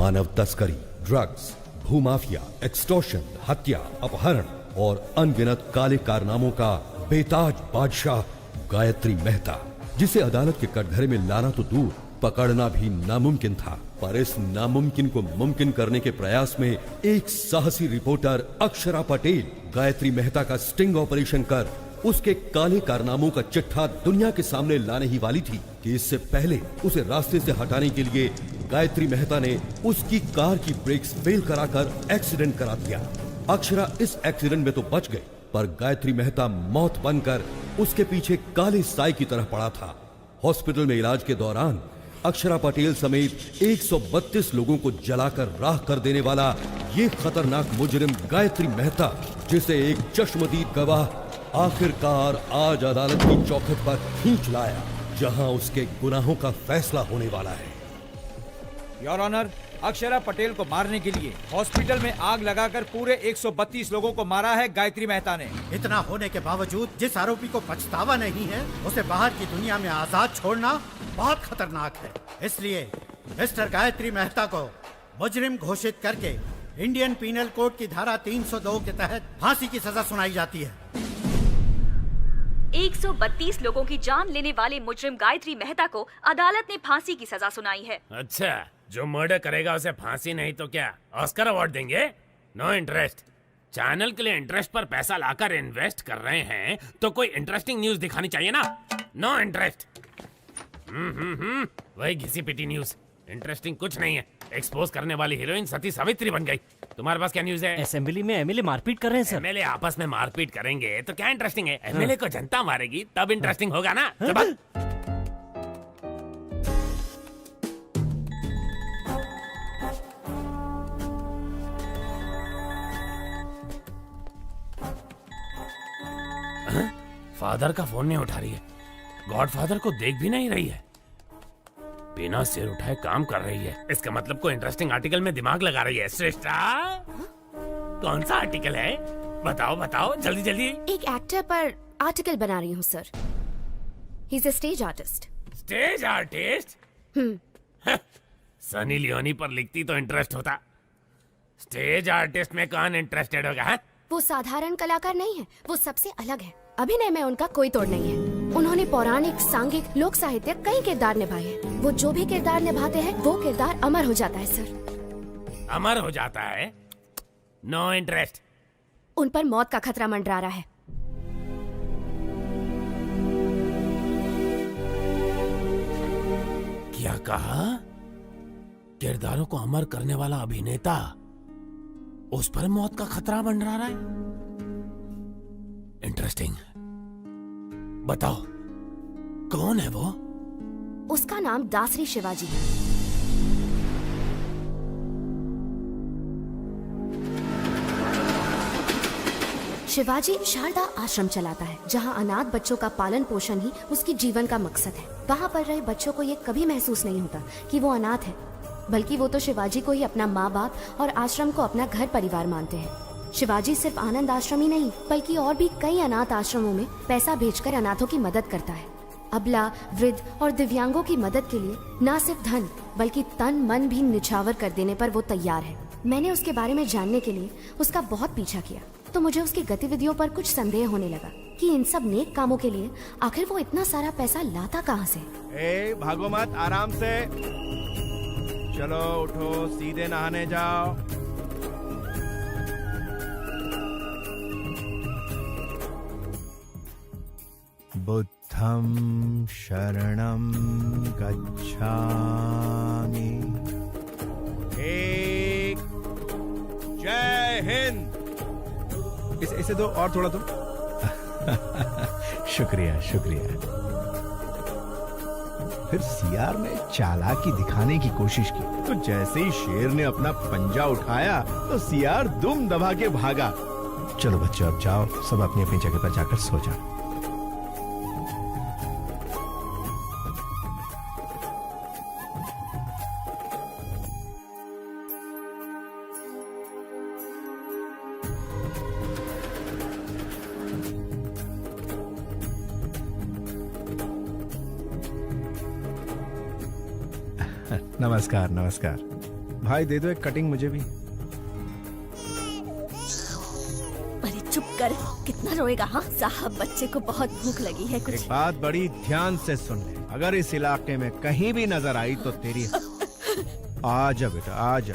मानव तस्करी, drugs, भूमाफिया, extortion, हत्या, अपहरण और अनगिनत काले कारनामों का बेताज बादशाह गायत्री मेहता, जिसे अदालत के कटघरे में लाना तो दूर, पकड़ना भी नामुमकिन था। पर इस नामुमकिन को मुमकिन करने के प्रयास में एक साहसी रिपोर्टर अक्षरा पटेल गायत्री मेहता का स्टिंग ऑपरेशन कर उसके काले कारनामों का चिट्ठा दुनिया के सामने लाने ही वाली थी कि इससे पहले उसे रास्ते से हटाने के लिए गायत्री मेहता ने उसकी कार की ब्रेक्स फेल कराकर एक्सीडेंट करा दिया। अक्षरा इस एक्सीडेंट में तो बच गई, पर गायत्री मेहता मौत बनकर उसके पीछे काले साई की तरह पड़ा था। हॉस्पिटल में इलाज के दौरान अक्षरा पटेल समेत 132 लोगों को जलाकर राख कर देने वाला ये खतरनाक मुजरिम गायत्री मेहता, जिसे एक चश्मदीद गवाह आखिरकार आज अदालत की चौखट पर खींच लाया, जहां उसके गुनाहों का फैसला होने वाला है। योर ऑनर, अक्षरा पटेल को मारने के लिए हॉस्पिटल में आग लगाकर पूरे 132 लोगों को मारा है गायत्री मेहता ने। इतना होने के बावजूद जिस आरोपी को पछतावा नहीं है, उसे बाहर की दुनिया में आजाद छोड़ना बहुत खतरनाक है। इसलिए मिस्टर गायत्री मेहता को मुजरिम घोषित करके इंडियन पीनल कोड की धारा 302 के तहत फांसी की सजा सुनाई जाती है। 132 लोगों की जान लेने वाले मुजरिम गायत्री मेहता को अदालत ने फांसी की सजा सुनाई है। अच्छा, जो मर्डर करेगा उसे फांसी नहीं तो क्या ऑस्कर अवार्ड देंगे? No interest. चैनल के लिए इंटरेस्ट पर पैसा लाकर इन्वेस्ट कर रहे हैं तो कोई इंटरेस्टिंग न्यूज दिखानी चाहिए ना। No interest. वही घिसी पिटी न्यूज, इंटरेस्टिंग कुछ नहीं है। एक्सपोज करने वाली हीरोइन सती सावित्री बन गई। तुम्हारे पास क्या न्यूज है? असेंबली में एमएलए मारपीट कर रहे हैं सर। एमएलए आपस में मारपीट करेंगे तो क्या इंटरेस्टिंग है? एमएलए को जनता मारेगी तब इंटरेस्टिंग होगा ना। चल फादर का फोन नहीं उठा रही है, गॉडफादर को देख भी नहीं रही है, बिना सिर उठाए काम कर रही है। इसका मतलब कोई इंटरेस्टिंग आर्टिकल में दिमाग लगा रही है। श्रेष्ठा, कौन सा आर्टिकल है? बताओ बताओ जल्दी जल्दी। एक एक्टर पर आर्टिकल बना रही हूँ sir. He is a stage artist. Stage artist? Sunny Leone पर लिखती तो इंटरेस्ट होता। स्टेज आर्टिस्ट में कौन इंटरेस्टेड होगा? हा? वो साधारण कलाकार नहीं है, वो सबसे अलग है। अभिनय में उनका कोई तोड़ नहीं है। उन्होंने पौराणिक, सांघिक, लोक साहित्य कई किरदार निभाए हैं। वो जो भी किरदार निभाते हैं वो किरदार अमर हो जाता है सर। अमर हो जाता है? No interest. उन पर मौत का खतरा मंडरा रहा है। क्या कहा? किरदारों को अमर करने वाला अभिनेता, उस पर मौत का खतरा मंडरा रहा है? इंटरेस्टिंग। बताओ कौन है वो? उसका नाम दासरी शिवाजी है। शिवाजी शारदा आश्रम चलाता है, जहां अनाथ बच्चों का पालन पोषण ही उसकी जीवन का मकसद है। वहां पर रहे बच्चों को ये कभी महसूस नहीं होता कि वो अनाथ है, बल्कि वो तो शिवाजी को ही अपना माँ बाप और आश्रम को अपना घर परिवार मानते हैं। शिवाजी सिर्फ आनंद आश्रम ही नहीं, बल्कि और भी कई अनाथ आश्रमों में पैसा भेजकर अनाथों की मदद करता है। अबला, वृद्ध और दिव्यांगों की मदद के लिए न सिर्फ धन बल्कि तन मन भी निछावर कर देने पर वो तैयार है। मैंने उसके बारे में जानने के लिए उसका बहुत पीछा किया, तो मुझे उसकी गतिविधियों पर कुछ संदेह होने लगा कि इन सब नेक कामों के लिए आखिर वो इतना सारा पैसा लाता कहाँ से। भागो मत, आराम से चलो, उठो, सीधे नहाने जाओ। बुद्धं शरणं गच्छामि। जय हिंद। इसे दो और थोड़ा दो। शुक्रिया शुक्रिया। फिर सीआर ने चालाकी दिखाने की कोशिश की, तो जैसे ही शेर ने अपना पंजा उठाया तो सीआर दुम दबा के भागा। चलो बच्चों, अब जाओ, सब अपनी अपनी जगह पर जाकर सो जाओ। नमस्कार नमस्कार। भाई दे दो एक कटिंग मुझे भी। अरे चुप कर, कितना रोएगा? हाँ साहब, बच्चे को बहुत भूख लगी है, कुछ एक बात बड़ी ध्यान से सुन ले, अगर इस इलाके में कहीं भी नजर आई तो तेरी आ जा बेटा, आ जा।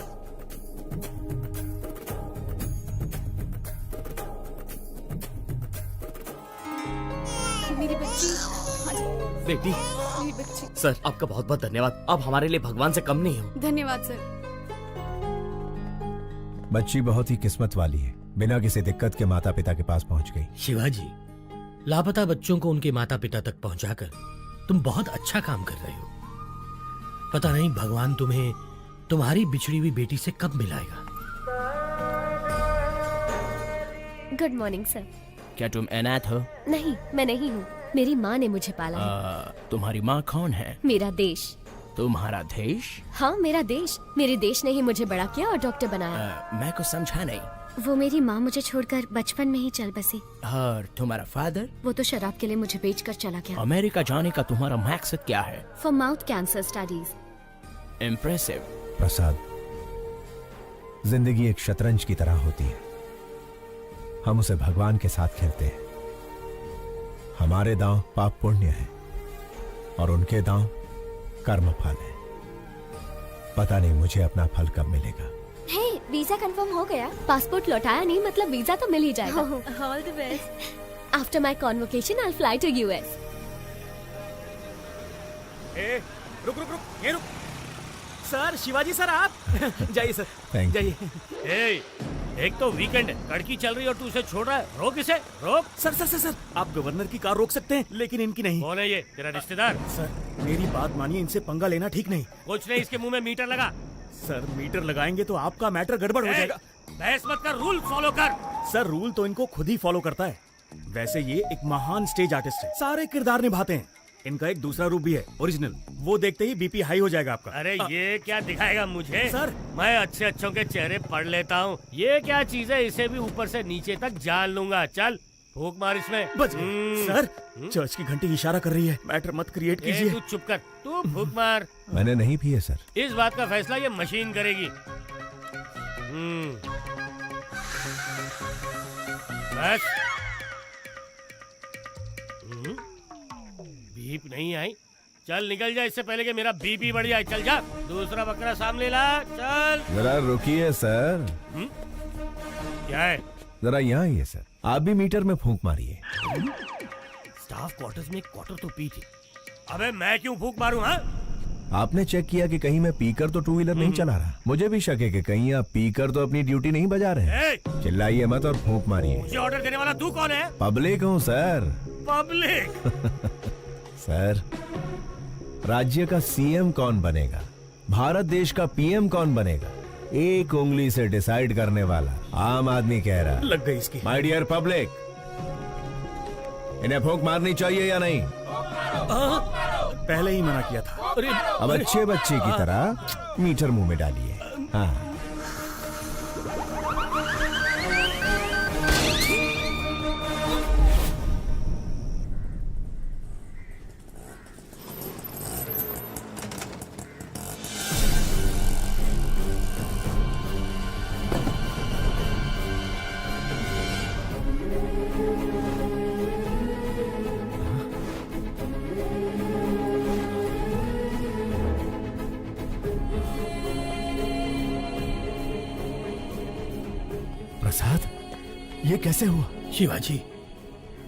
मेरी बच्ची, बेटी, मेरी बच्ची। सर आपका बहुत बहुत धन्यवाद। आप हमारे लिए भगवान से कम नहीं हो। धन्यवाद सर। बच्ची बहुत ही किस्मत वाली है, बिना किसी दिक्कत के माता पिता के पास पहुंच गई। शिवाजी, लापता बच्चों को उनके माता पिता तक पहुंचाकर तुम बहुत अच्छा काम कर रहे हो। पता नहीं भगवान तुम्हें तुम्हारी बिछड़ी हुई बेटी से कब मिलाएगा। Good morning sir. क्या तुम अनाथ हो? नहीं, मैं नहीं हूँ, मेरी माँ ने मुझे पाला है। तुम्हारी माँ कौन है? मेरा देश। तुम्हारा देश? हाँ मेरा देश, मेरे देश ने ही मुझे बड़ा किया और डॉक्टर बनाया। मैं कुछ समझा नहीं। वो मेरी माँ मुझे छोड़कर बचपन में ही चल बसी। और तुम्हारा फादर? वो तो शराब के लिए मुझे बेचकर चला गया। अमेरिका जाने का तुम्हारा मकसद क्या है? For mouth cancer studies. Impressive. Prasad, जिंदगी एक शतरंज की तरह होती है, हम उसे भगवान के साथ खेलते हैं। हमारे दांव पाप पुण्य है और उनके दांव कर्म फल है। पता नहीं मुझे अपना फल कब मिलेगा। हे, वीजा कंफर्म हो गया। पासपोर्ट लौटाया नहीं, मतलब वीजा तो मिल ही जाएगा। All the best. After my convocation I fly to US. रुक रुक रुक, ये रुक। सर, शिवाजी सर आप जाइए सर, Thank you. जाइए। एक तो वीकेंड है, कड़की चल रही है और तू उसे छोड़ रहा है। रोक इसे, रोक। सर सर सर सर, आप गवर्नर की कार रोक सकते हैं लेकिन इनकी नहीं। कौन है ये? तेरा रिश्तेदार? सर मेरी बात मानिए, इनसे पंगा लेना ठीक नहीं। कुछ नहीं, इसके मुंह में मीटर लगा। सर मीटर लगाएंगे तो आपका मैटर गड़बड़ हो जाएगा। बहस मत कर, रूल फॉलो कर। सर रूल तो इनको खुद ही फॉलो करता है। वैसे ये एक महान स्टेज आर्टिस्ट है, सारे किरदार निभाते हैं। इनका एक दूसरा रूप भी है, ओरिजिनल। वो देखते ही बीपी हाई हो जाएगा आपका। अरे ये क्या दिखाएगा मुझे? सर। मैं अच्छे अच्छों के चेहरे पढ़ लेता हूँ। ये क्या चीज है? इसे भी ऊपर से नीचे तक जान लूंगा। चल फूक मार इसमें। बच गए। सर चर्च की घंटी इशारा कर रही है, मैटर मत क्रिएट कीजिए। तू चुप कर, तू फूक मार। मैंने नहीं पिए सर। इस बात का फैसला ये मशीन करेगी। बस। बीप नहीं आई। चल निकल जा, इससे पहले कि मेरा बीपी बढ़ जाए। चल जा, दूसरा बकरा सामने ला। चल। जरा रुकिए सर। क्या है? जरा यहाँ आइए सर, आप भी मीटर में फूंक मारिए। स्टाफ क्वार्टर्स में एक क्वार्टर तो पी थी। अबे मैं क्यों फूंक मारूं? हाँ, आपने चेक किया कि कहीं मैं पीकर तो टू व्हीलर नहीं चला रहा? मुझे भी शक है कि कहीं आप पीकर तो अपनी ड्यूटी नहीं बजा रहे हैं। ए, चिल्लाइए मत और फूंक मारिए। मुझे ऑर्डर देने वाला तू कौन है? पब्लिक हूँ सर। पब्लिक? सर, राज्य का सीएम कौन बनेगा, भारत देश का पीएम कौन बनेगा, एक उंगली से डिसाइड करने वाला आम आदमी कह रहा। लग गई इसकी। माय डियर पब्लिक, इन्हें फूंक मारनी चाहिए या नहीं? पहले ही मना किया था। अब अच्छे बच्चे की तरह मीटर मुंह में डालिए। हाँ। प्रसाद, ये कैसे हुआ? शिवाजी,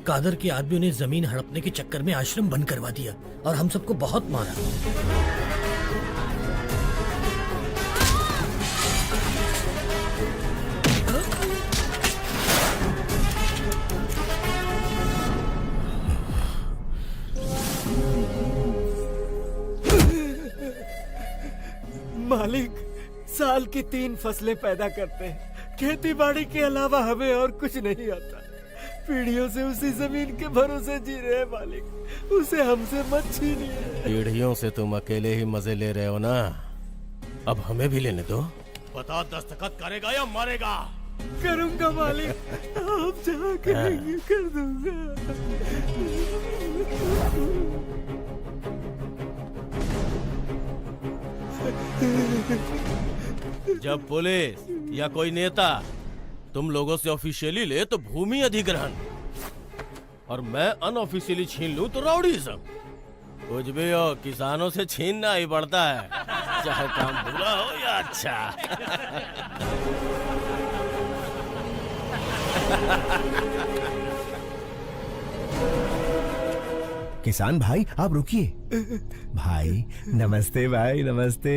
कादर के आदमियों ने जमीन हड़पने के चक्कर में आश्रम बंद करवा दिया और हम सबको बहुत मारा। मालिक, साल की 3 फसलें पैदा करते हैं, खेती बाड़ी के अलावा हमें और कुछ नहीं आता। पीढ़ियों से उसी जमीन के भरोसे जी रहे हैं मालिक, उसे हमसे मत छीनिए। पीढ़ियों से तुम अकेले ही मजे ले रहे हो ना, अब हमें भी लेने दो। बता, दस्तखत करेगा या मारेगा? करूंगा मालिक, आप जहाँ कहेंगे कर दूंगा। जब पुलिस या कोई नेता तुम लोगों से ऑफिशियली ले तो भूमि अधिग्रहण, और मैं अनऑफिशियली छीन लूं तो राउडीज़म। कुछ भी हो, किसानों से छीनना ही पड़ता है, चाहे काम बुरा हो या अच्छा। किसान भाई आप रुकिए। भाई नमस्ते, भाई नमस्ते।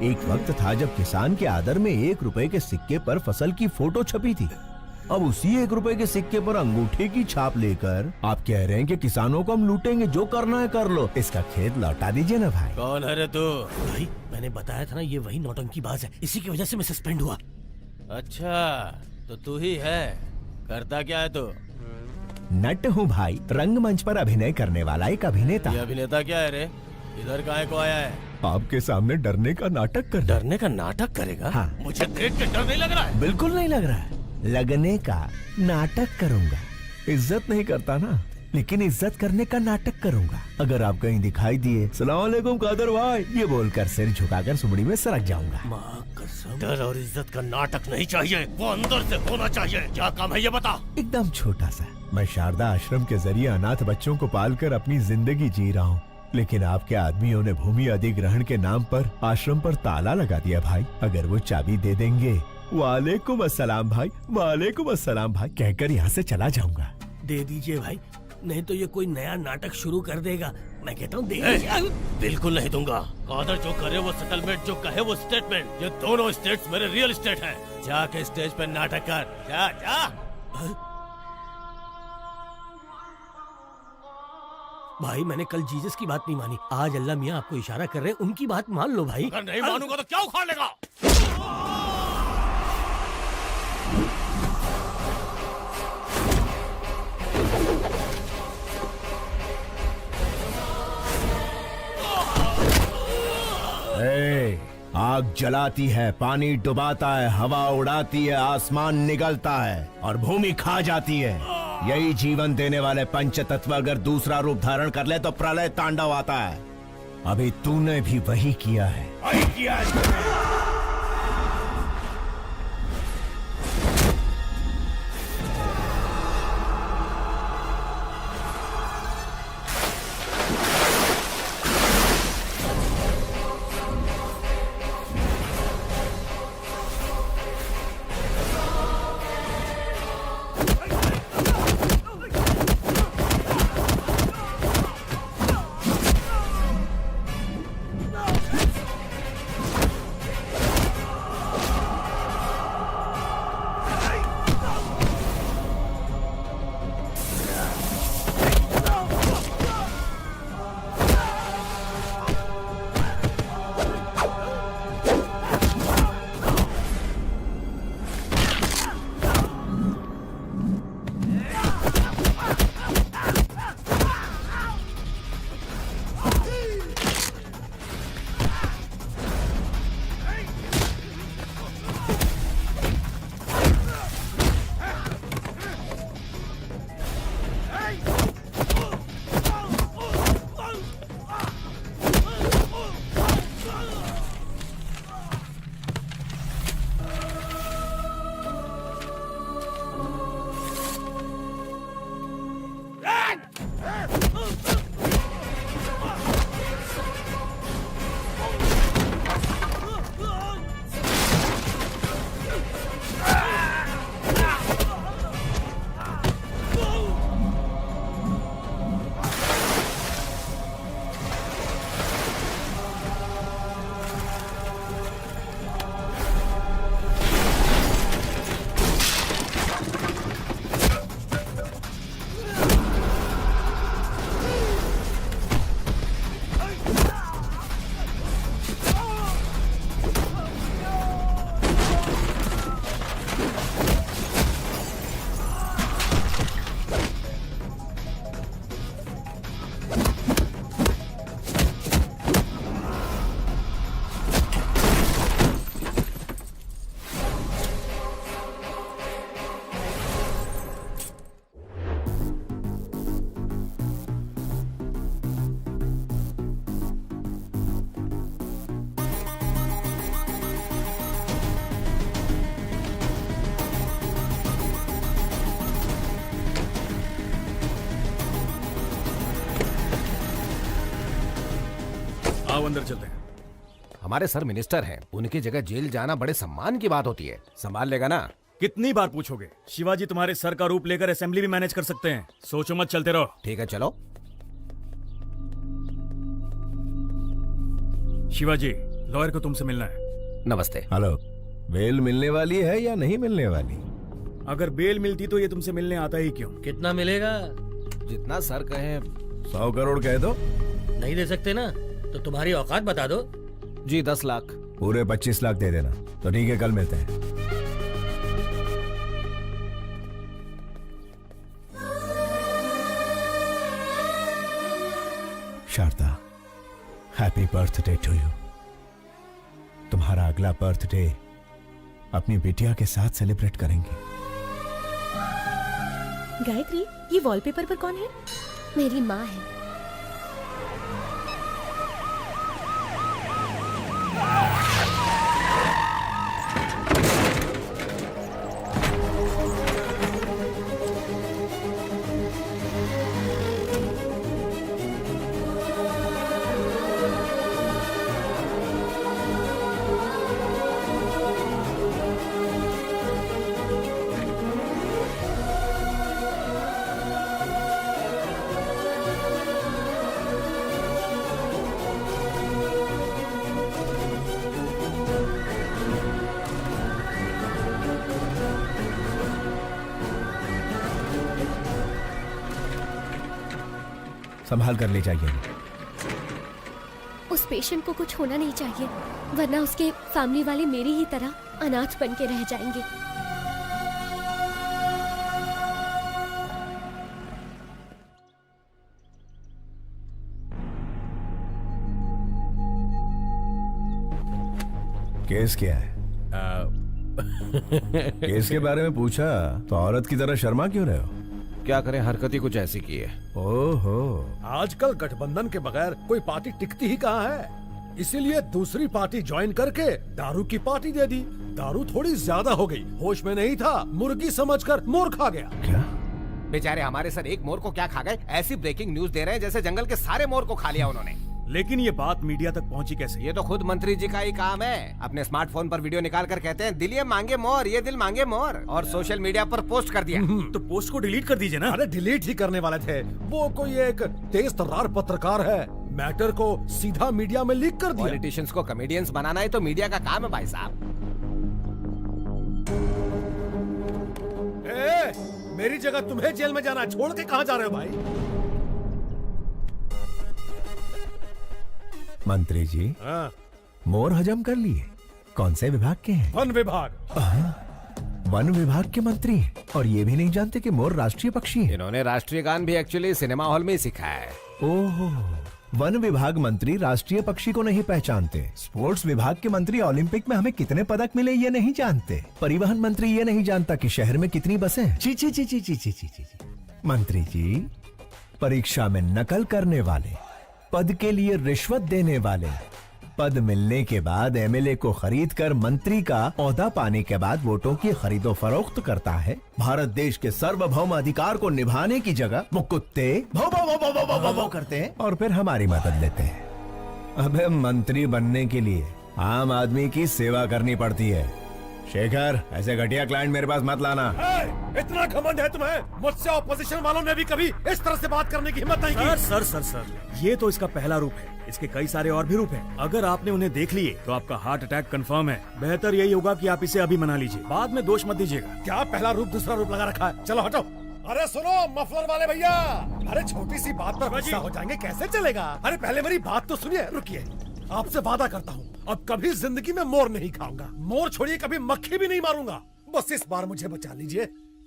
एक वक्त था जब किसान के आदर में 1 रुपए के सिक्के पर फसल की फोटो छपी थी। अब उसी 1 रुपए के सिक्के पर अंगूठे की छाप लेकर आप कह रहे हैं कि किसानों को हम लूटेंगे, जो करना है कर लो। इसका खेत लौटा दीजिए ना भाई। कौन है रे तू? भाई मैंने बताया था ना, ये वही नौटंकीबाज है, इसी की वजह से मैं सस्पेंड हुआ। अच्छा तो तू ही है, करता क्या है तू? नट हूँ भाई, रंगमंच पर अभिनय करने वाला एक अभिनेता। ये अभिनेता क्या है रे? इधर काहे को आया है? आपके सामने डरने का नाटक कर। डरने का नाटक करेगा? हाँ। मुझे देख के डर नहीं लग रहा है? बिल्कुल नहीं लग रहा है। लगने का नाटक करूंगा। इज्जत नहीं करता ना, लेकिन इज्जत करने का नाटक करूंगा। अगर आप कहीं दिखाई दिए सलाम वालेकुम कादर भाई ये बोलकर सिर झुकाकर सुमड़ी में सरक जाऊंगा। माँ कसम, डर और इज्जत का नाटक नहीं चाहिए, वो अंदर से होना चाहिए। क्या काम है ये बता? एकदम छोटा सा। मैं शारदा आश्रम के जरिए अनाथ बच्चों को पालकर अपनी जिंदगी जी रहा हूँ, लेकिन आपके आदमियों ने भूमि अधिग्रहण के नाम पर आश्रम पर ताला लगा दिया भाई। अगर वो चाबी दे देंगे, वालेकुम अस्सलाम भाई, वालेकुम अस्सलाम भाई कहकर यहाँ से चला जाऊंगा। दे दीजिए भाई, नहीं तो ये कोई नया नाटक शुरू कर देगा। मैं कहता हूँ दे बिल्कुल नहीं दूंगा। कादर जो करे वो सेटलमेंट, जो कहे वो स्टेटमेंट। ये दोनों स्टेट्स मेरे रियल स्टेट हैं। जाके स्टेज पे नाटक कर, जा जा। भाई मैंने कल जीसस की बात नहीं मानी, आज अल्लाह मियाँ आपको इशारा कर रहे हैं, उनकी बात मान लो भाई। अगर नहीं मानूंगा तो क्या उखाड़ लेगा? आग जलाती है, पानी डुबाता है, हवा उड़ाती है, आसमान निगलता है और भूमि खा जाती है। यही जीवन देने वाले पंच तत्व अगर दूसरा रूप धारण कर ले तो प्रलय तांडव आता है। अभी तूने भी वही किया है। वही किया है। आओ अंदर चलते हैं। हमारे सर मिनिस्टर हैं, उनकी जगह जेल जाना बड़े सम्मान की बात होती है। संभाल लेगा ना? कितनी बार पूछोगे? शिवाजी तुम्हारे सर का रूप लेकर असेंबली भी मैनेज कर सकते हैं। सोचो मत, चलते रहो। ठीक है, चलो। शिवाजी, लॉयर को तुमसे मिलना है। नमस्ते। हेलो। बेल मिलने वाली है या नहीं मिलने वाली? अगर बेल मिलती तो ये तुमसे मिलने आता ही क्यों? कितना मिलेगा? जितना सर कहें। 100 करोड़ कह दो। नहीं दे सकते ना तो तुम्हारी औकात बता दो। जी 10 लाख। पूरे 25 लाख दे देना। तो ठीक है, कल मिलते हैं। Sharda, happy birthday to you. तुम्हारा अगला बर्थडे अपनी बिटिया के साथ सेलिब्रेट करेंगे। गायत्री, ये वॉलपेपर पर कौन है? मेरी माँ है। संभाल कर ले जाइए। उस पेशेंट को कुछ होना नहीं चाहिए, वरना उसके फैमिली वाले मेरी ही तरह अनाथ बन के रह जाएंगे। केस क्या है? केस के बारे में पूछा तो औरत की तरह शर्मा क्यों रहे हो? क्या करें, हरकत ही कुछ ऐसी की है। ओहो, आजकल गठबंधन के बगैर कोई पार्टी टिकती ही कहाँ है, इसीलिए दूसरी पार्टी ज्वाइन करके दारू की पार्टी दे दी। दारू थोड़ी ज्यादा हो गई, होश में नहीं था, मुर्गी समझकर मोर खा गया। क्या? बेचारे हमारे सर एक मोर को क्या खा गए? ऐसी ब्रेकिंग न्यूज दे रहे हैं जैसे जंगल के सारे मोर को खा लिया उन्होंने। लेकिन ये बात मीडिया तक पहुंची कैसे? ये तो खुद मंत्री जी का ही काम है। अपने स्मार्टफोन पर वीडियो निकाल कर कहते हैं दिल ये मांगे मोर, ये दिल मांगे मोर, और सोशल मीडिया पर पोस्ट कर दिया। तो पोस्ट को डिलीट कर दीजिए ना। अरे डिलीट ही करने वाले थे, वो कोई एक तेज तर्रार पत्रकार है, मैटर को सीधा मीडिया में लीक कर दिया। पॉलिटिशियंस को कॉमेडियंस बनाना ही तो मीडिया का काम है भाई साहब। मेरी जगह तुम्हें जेल में जाना, छोड़ के कहाँ जा रहे हो भाई? मंत्री जी, मोर हजम कर लिए। कौन से विभाग के हैं? वन विभाग। वन विभाग के मंत्री हैं और ये भी नहीं जानते कि मोर राष्ट्रीय पक्षी है। इन्होंने राष्ट्रीय गान भी एक्चुअली सिनेमा हॉल में ही सीखा है। ओहो, वन विभाग मंत्री राष्ट्रीय पक्षी को नहीं पहचानते। स्पोर्ट्स विभाग के मंत्री ओलंपिक में हमें कितने पदक मिले ये नहीं जानते। परिवहन मंत्री ये नहीं जानता कि शहर में कितनी बसें हैं। ची ची ची ची ची ची ची ची। मंत्री जी, परीक्षा में नकल करने वाले, पद के लिए रिश्वत देने वाले, पद मिलने के बाद एमएलए को खरीद कर मंत्री का ओहदा पाने के बाद वोटों की खरीदो फरोख्त करता है। भारत देश के सार्वभौम अधिकार को निभाने की जगह वो कुत्ते भौ भौ भौ भौ भौ भौ भौ भौ करते हैं और फिर हमारी मदद लेते हैं। अबे मंत्री बनने के लिए आम आदमी की सेवा करनी पड़ती है। शेखर, ऐसे घटिया क्लाइंट मेरे पास मत लाना। इतना घमंड है तुम्हें? मुझसे ऑपोजिशन वालों ने भी कभी इस तरह से बात करने की हिम्मत नहीं की। सर, ये तो इसका पहला रूप है। इसके कई सारे और भी रूप हैं। अगर आपने उन्हें देख लिए तो आपका हार्ट अटैक कंफर्म है। बेहतर यही होगा कि आप इसे अभी मना लीजिए, बाद में दोष मत दीजिएगा। क्या पहला रूप दूसरा रूप लगा रखा है? चलो हटो। अरे सुनो मफलर वाले भैया, अरे छोटी सी बात पर गुस्सा हो जाएंगे, कैसे चलेगा? अरे पहले मेरी बात तो सुनिए। रुकिए, आपसे वादा करता हूँ अब कभी जिंदगी में मोर नहीं खाऊंगा। मोर छोड़िए, कभी मक्खी भी नहीं मारूंगा। बस इस बार मुझे बचा लीजिए।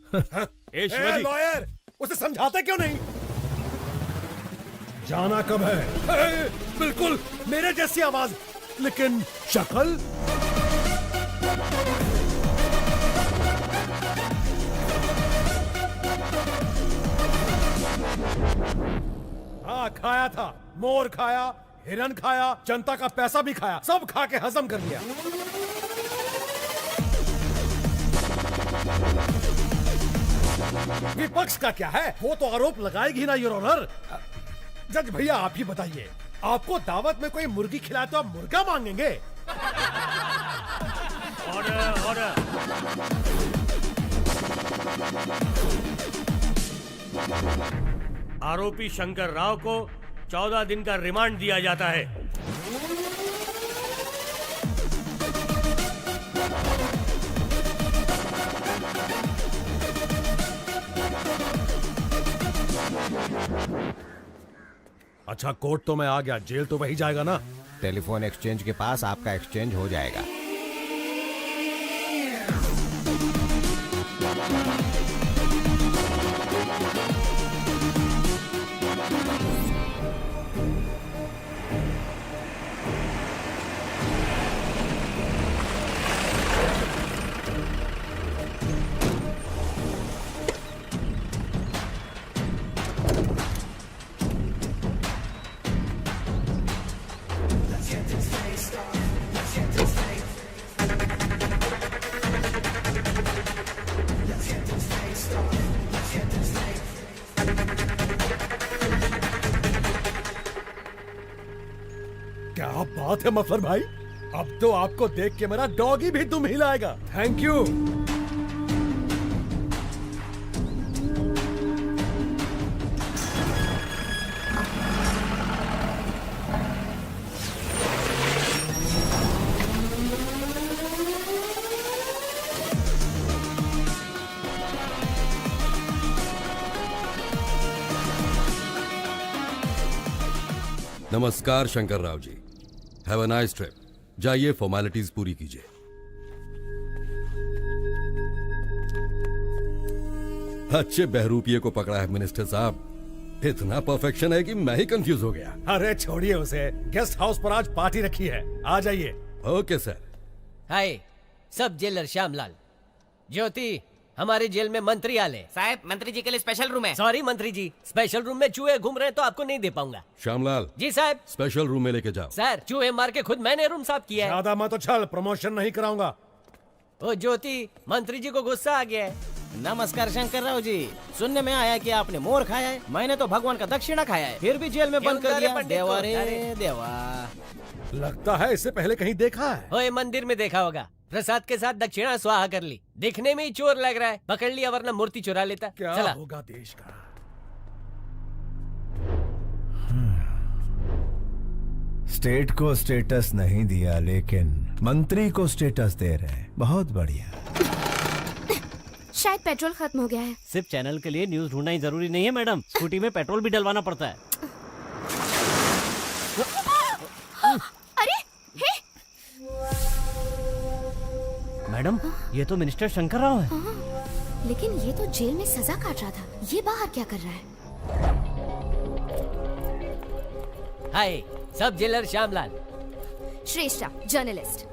शिवाजी, लॉयर, उसे समझाते क्यों नहीं? जाना कब है? बिल्कुल मेरे जैसी आवाज, लेकिन शक्ल। हाँ, खाया था, मोर खाया, हिरन खाया, जनता का पैसा भी खाया, सब खा के हजम कर लिया। विपक्ष का क्या है? वो तो आरोप लगाएगी ना योर ऑनर। जज भैया आप ही बताइए, आपको दावत में कोई मुर्गी खिलाए तो आप मुर्गा मांगेंगे? Order order. आरोपी शंकर राव को 14 दिन का रिमांड दिया जाता है। अच्छा, कोर्ट तो मैं आ गया, जेल तो वही जाएगा ना? टेलीफोन एक्सचेंज के पास आपका एक्सचेंज हो जाएगा। क्या बात है मफलर भाई, अब तो आपको देख के मेरा डॉगी भी दुम हिलाएगा। Thank you. नमस्कार Shankar Rao ji, have a nice trip. जाइए फॉर्मेलिटीज पूरी कीजिए। अच्छे बहरूपिये को पकड़ा है मिनिस्टर साहब। इतना परफेक्शन है कि मैं ही कंफ्यूज हो गया। अरे छोड़िए उसे, गेस्ट हाउस पर आज पार्टी रखी है, आ जाइए। Okay sir. हाय, सब जेलर श्यामलाल। ज्योति, हमारे जेल में मंत्री आले। साहब, मंत्री जी के लिए स्पेशल रूम है। सॉरी मंत्री जी, स्पेशल रूम में चूहे घूम रहे हैं तो आपको नहीं दे पाऊंगा। श्यामलाल जी साहब। स्पेशल रूम में लेके जाओ। सर, चूहे मार के खुद मैंने रूम साफ किया है। ज्यादा मत उछल, प्रमोशन नहीं कराऊंगा। ओ ज्योति, मंत्री जी को गुस्सा आ गया है। नमस्कार शंकर राव जी, सुनने में आया कि आपने मोर खाया है। मैंने तो भगवान का दक्षिणा खाया है, फिर भी जेल में बंद कर दिया। देवा रे देवा। लगता है इससे पहले कहीं देखा है। ओए, मंदिर में देखा होगा। प्रसाद के साथ दक्षिणा स्वाहा कर ली। दिखने में ही चोर लग रहा है, पकड़ लिया वरना मूर्ति चुरा लेता। क्या चला। होगा देश का। स्टेट को स्टेटस नहीं दिया, लेकिन मंत्री को स्टेटस दे रहे हैं। बहुत बढ़िया। शायद पेट्रोल खत्म हो गया है। सिर्फ चैनल के लिए न्यूज ढूंढना ही जरूरी नहीं है मैडम, स्कूटी में पेट्रोल भी डलवाना पड़ता है। अरे हे! मैडम, ये तो मिनिस्टर शंकर राव है। लेकिन ये तो जेल में सजा काट रहा था, ये बाहर क्या कर रहा है? हाय, सब जेलर श्यामलाल। श्रेष्ठा, जर्नलिस्ट।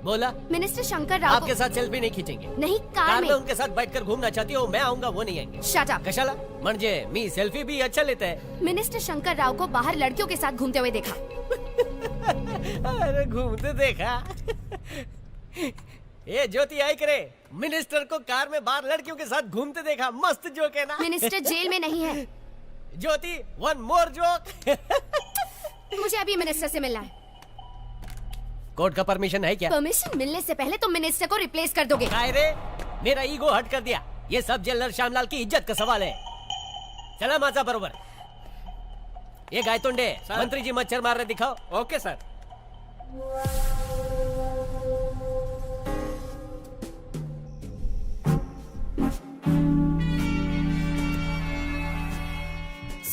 बोला। मिनिस्टर शंकर राव आपके साथ सेल्फी नहीं खींचेंगे। नहीं, कार में उनके साथ बैठकर घूमना चाहती हो, मैं आऊंगा, वो नहीं आएंगे। Shut up. कशाला? म्हणजे मी सेल्फी भी अच्छा लेता है। मिनिस्टर शंकर राव को बाहर लड़कियों के साथ घूमते हुए देखा। अरे घूमते देखा? ये ज्योति आई करे, मिनिस्टर को कार में बाहर लड़कियों के साथ घूमते देखा। मस्त जोक है ना? मिनिस्टर जेल में नहीं है। ज्योति, वन मोर जोक। मुझे अभी मिनिस्टर से मिलना है। कोर्ट का परमिशन है क्या? परमिशन मिलने से पहले तुम मिनिस्टर को रिप्लेस कर दोगे। काय रे, मेरा ईगो हट कर दिया। ये सब जेलर श्यामलाल की इज्जत का सवाल है। चला माझा बरोबर। ये गायतोंडे, मंत्री जी मच्छर मार रहे, दिखाओ। Okay sir.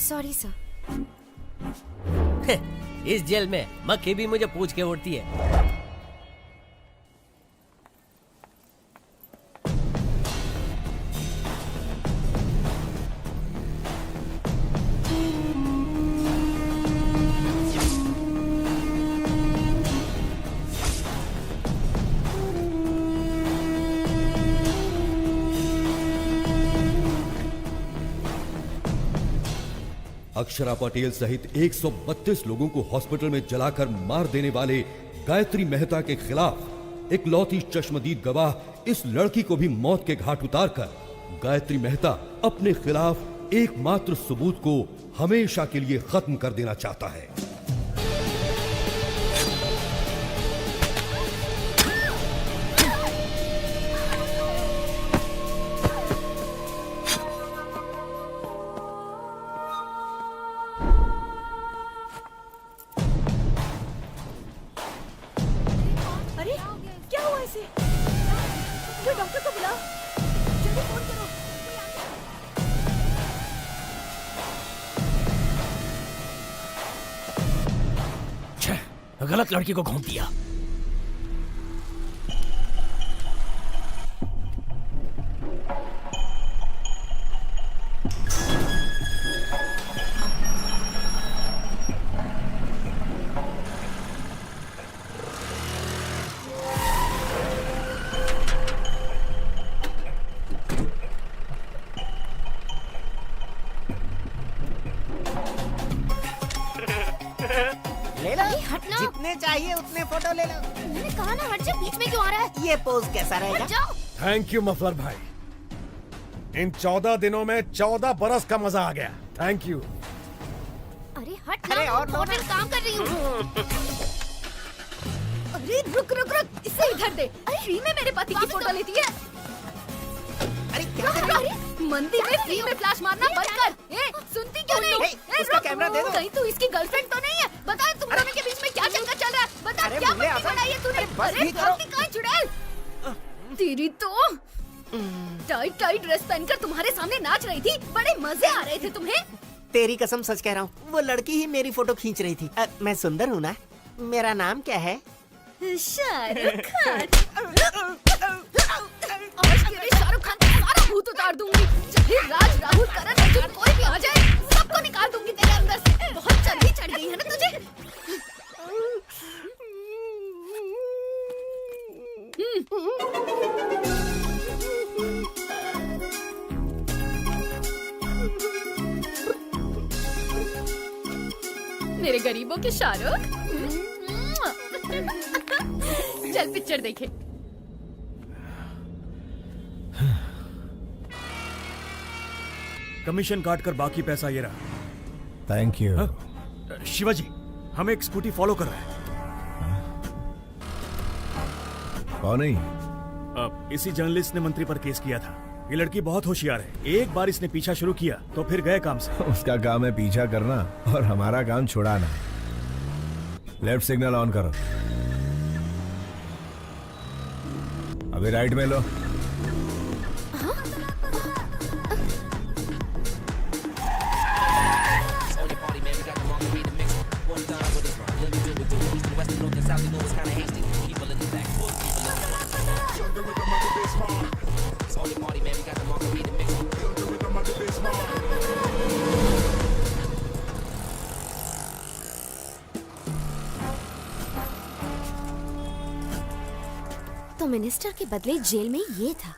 Sorry sir. इस जेल में मक्खी भी मुझे पूछ के उड़ती है। अक्षरा पटेल सहित 132 लोगों को हॉस्पिटल में जलाकर मार देने वाले गायत्री मेहता के खिलाफ इकलौती चश्मदीद गवाह इस लड़की को भी मौत के घाट उतारकर गायत्री मेहता अपने खिलाफ एकमात्र सबूत को हमेशा के लिए खत्म कर देना चाहता है। अरे क्या हुआ इसे? कोई डॉक्टर को बुलाओ, जल्दी फोन करो। गलत लड़की को घूम दिया। ले लो, जितने चाहिए उतने फोटो ले लो। मैंने कहा ना हट जा, बीच में क्यों आ रहा है? ये पोज कैसा रहेगा? थैंक यू मफलर भाई, इन 14 दिनों में 14 बरस का मजा आ गया। Thank you. अरे हट ना, और इम्पोर्टेंट काम कर रही हूँ। अरे रुक रुक रुक, इसे इधर दे। अरे फ्री में मेरे पति की फोटो लेती है। अरे क्या कर रही है? मंदिर में फ्री में फ्लैश मारना बंद कर। ए, सुनती क्यों नहीं? उसका कैमरा दे दो। कहीं तू इसकी गर्लफ्रेंड तो नहीं है? बता तुम दोनों के बीच में क्या चक्कर चल रहा है? बता क्या पट्टी बनाई है तूने? अरे गलती कहाँ चुड़ैल? तेरी तो टाइट टाइट ड्रेस पहनकर तुम्हारे सामने नाच रही थी, बड़े मजे आ रहे थे तुम्हें। तेरी कसम सच कह रहा हूँ, वो लड़की ही मेरी फोटो खींच रही थी। मैं सुंदर हूँ ना? मेरा नाम क्या है? शाहरुख खान। आज तेरे शाहरुख खान का सारा भूत उतार दूंगी। चाहे राज, राहुल, करण, अर्जुन कोई भी आ जाए, सबको निकाल दूंगी तेरे अंदर से। बहुत चर्बी चढ़ गई है ना तुझे? मेरे गरीबों के शाहरुख। चल पिक्चर देखे। कमीशन काट कर बाकी पैसा ये रहा। Thank you. शिवाजी, हम एक स्कूटी फॉलो कर रहे हैं। कौन नहीं? इसी जर्नलिस्ट ने मंत्री पर केस किया था। ये लड़की बहुत होशियार है, एक बार इसने पीछा शुरू किया तो फिर गए काम से। उसका काम है पीछा करना और हमारा काम छुड़ाना। लेफ्ट सिग्नल ऑन करो। अभी राइट में लो। तो मिनिस्टर के बदले जेल में ये था,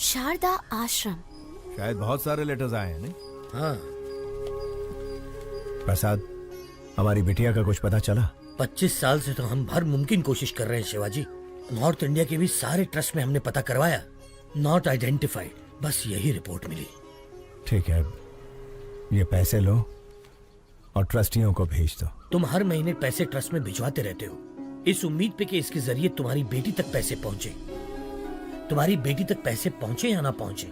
शारदा आश्रम। शायद बहुत सारे लेटर्स आए हैं नहीं? हाँ। प्रसाद, हमारी बिटिया का कुछ पता चला? 25 साल से तो हम हर मुमकिन कोशिश कर रहे हैं शिवाजी। नॉर्थ इंडिया के भी सारे ट्रस्ट में हमने पता करवाया, नॉट आइडेंटिफाइड। बस यही रिपोर्ट मिली। ठीक है, ये पैसे लो और ट्रस्टियों को भेज दो। तुम हर महीने पैसे ट्रस्ट में भिजवाते रहते हो, इस उम्मीद पे कि इसके जरिए तुम्हारी बेटी तक पैसे पहुंचे। तुम्हारी बेटी तक पैसे पहुंचे या ना पहुंचे,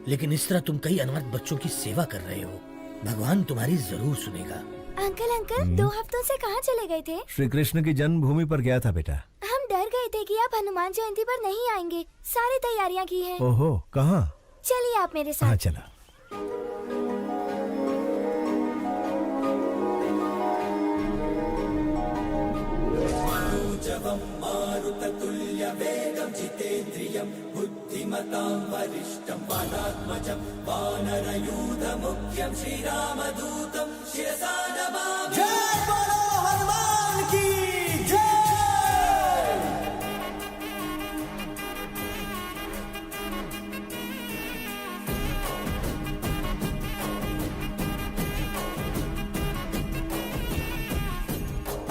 लेकिन इस तरह तुम कई अनाथ बच्चों की सेवा कर रहे हो। भगवान तुम्हारी जरूर सुनेगा। अंकल 2 हफ्तों से कहाँ चले गए थे? श्री कृष्ण की जन्मभूमि पर गया था बेटा। हम डर गए थे कि आप हनुमान जयंती पर नहीं आएंगे। सारी तैयारियाँ की हैं। ओहो, कहाँ? चलिए आप मेरे साथ। हाँ चला। मारुततुल्यवेगं जितेन्द्रियं बुद्धिमतां वरिष्ठं वातात्मजं वानरयूथमुख्यं श्रीरामदूतं शिरसा नमामि। जय बोलो हनुमान की जय।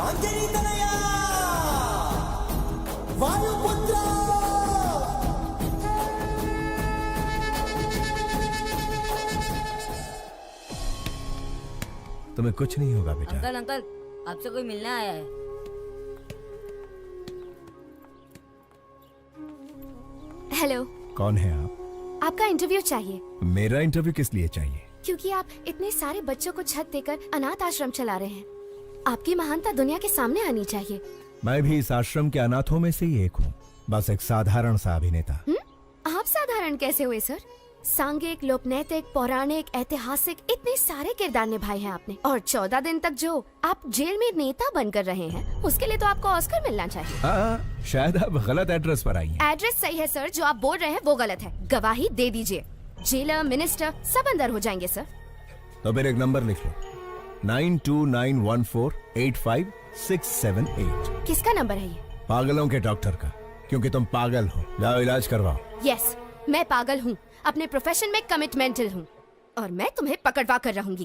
अंजनी तनया वायुपुत्र तुम्हें कुछ नहीं होगा बेटा। अंकल अंकल आपसे कोई मिलने आया है। हेलो। कौन है आप? आपका इंटरव्यू चाहिए। मेरा इंटरव्यू किस लिए चाहिए? क्योंकि आप इतने सारे बच्चों को छत देकर अनाथ आश्रम चला रहे हैं। आपकी महानता दुनिया के सामने आनी चाहिए। मैं भी इस आश्रम के अनाथों में से ही एक हूँ, बस एक साधारण सा अभिनेता। आप साधारण कैसे हुए सर? सांघिक, लोकनैतिक, पौराणिक, ऐतिहासिक इतने सारे किरदार निभाए हैं आपने, और 14 दिन तक जो आप जेल में नेता बनकर रहे हैं, उसके लिए तो आपको ऑस्कर मिलना चाहिए। शायद आप गलत एड्रेस पर आई हैं। एड्रेस सही है सर, जो आप बोल रहे हैं वो गलत है। गवाही दे दीजिए, जेलर, मिनिस्टर सब अंदर हो जाएंगे सर। तो फिर एक नंबर लिख लो, 9291485678। किसका नंबर है ये? पागलों के डॉक्टर का, क्योंकि तुम पागल हो। जाओ इलाज करवाओ। यस, मैं पागल हूँ, अपने प्रोफेशन में कमिटमेंटल हूँ, और मैं तुम्हें पकड़वा कर रहूंगी।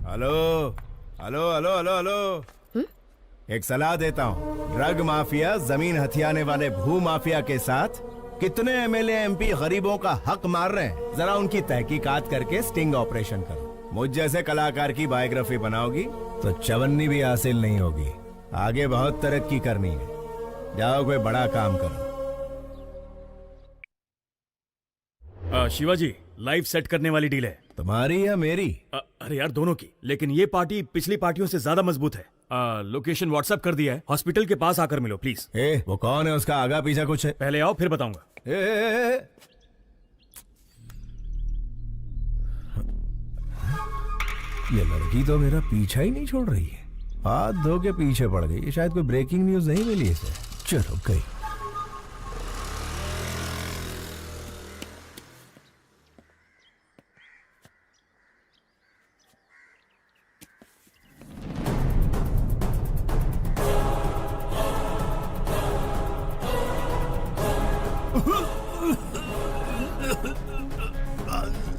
Hello hello hello hello hello, एक सलाह देता हूँ। ड्रग माफिया, जमीन हथियाने वाले भू माफिया के साथ कितने एमएलए एमपी गरीबों का हक मार रहे हैं, जरा उनकी तहकीकात करके स्टिंग ऑपरेशन करो। मुझ जैसे कलाकार की बायोग्राफी बनाओगी तो चवन्नी भी हासिल नहीं होगी। आगे बहुत तरक्की करनी है, जाओ कोई बड़ा काम करो। शिवाजी, लाइव सेट करने वाली डील है। तुम्हारी या मेरी? अरे यार दोनों की, लेकिन ये पार्टी पिछली पार्टियों से ज्यादा मजबूत है। लोकेशन व्हाट्सएप कर दिया है, हॉस्पिटल के पास आकर मिलो प्लीज। वो कौन है, उसका आगा पीछा कुछ है? पहले आओ फिर बताऊंगा। ये लड़की तो मेरा पीछा ही नहीं छोड़ रही है, हाथ धो के पीछे पड़ गई। शायद कोई ब्रेकिंग न्यूज नहीं मिली इसे। चलो गई।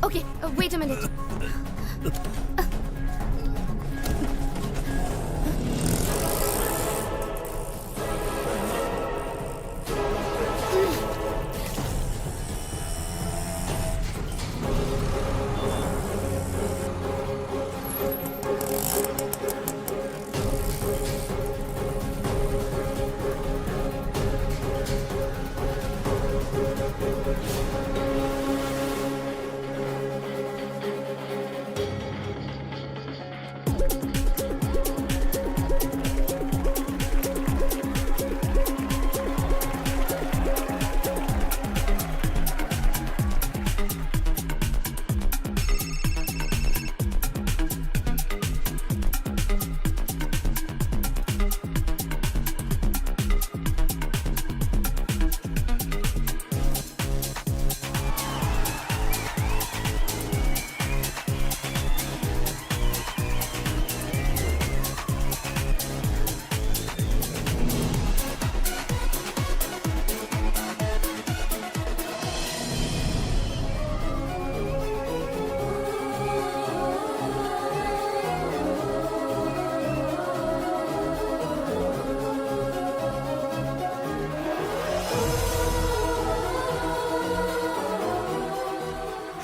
Okay, wait a minute.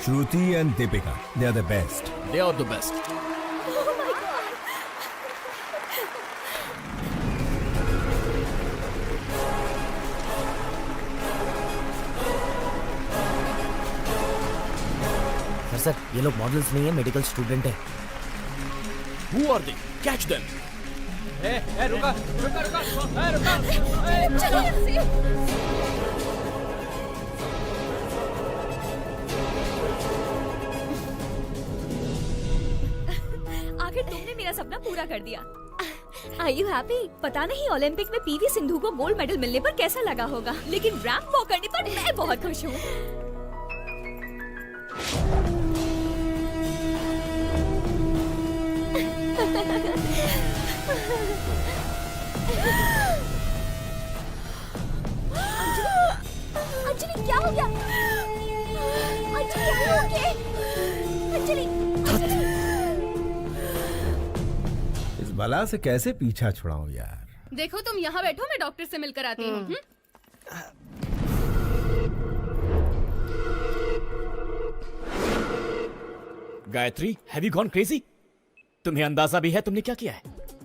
Shruti and Deepika, they are the best. They are the best. Sir ये लोग मॉडल्स नहीं है, मेडिकल स्टूडेंट है। Who are they? Catch them. रुका रुका रुका रुका। चलो यहाँ से। आखिर तुमने मेरा सपना पूरा कर दिया। Are you happy? पता नहीं ओलंपिक में पीवी सिंधु को गोल्ड मेडल मिलने पर कैसा लगा होगा, लेकिन रैंप वॉक करने पर मैं बहुत खुश हूँ। अंजलि क्या हो गया? Anjali are you okay? Anjali इस बला से कैसे पीछा छुड़ाऊं यार। देखो तुम यहाँ बैठो, मैं डॉक्टर से मिलकर आती हूँ। Gayatri, have you gone crazy? तुम्हें अंदाजा भी है तुमने क्या किया है?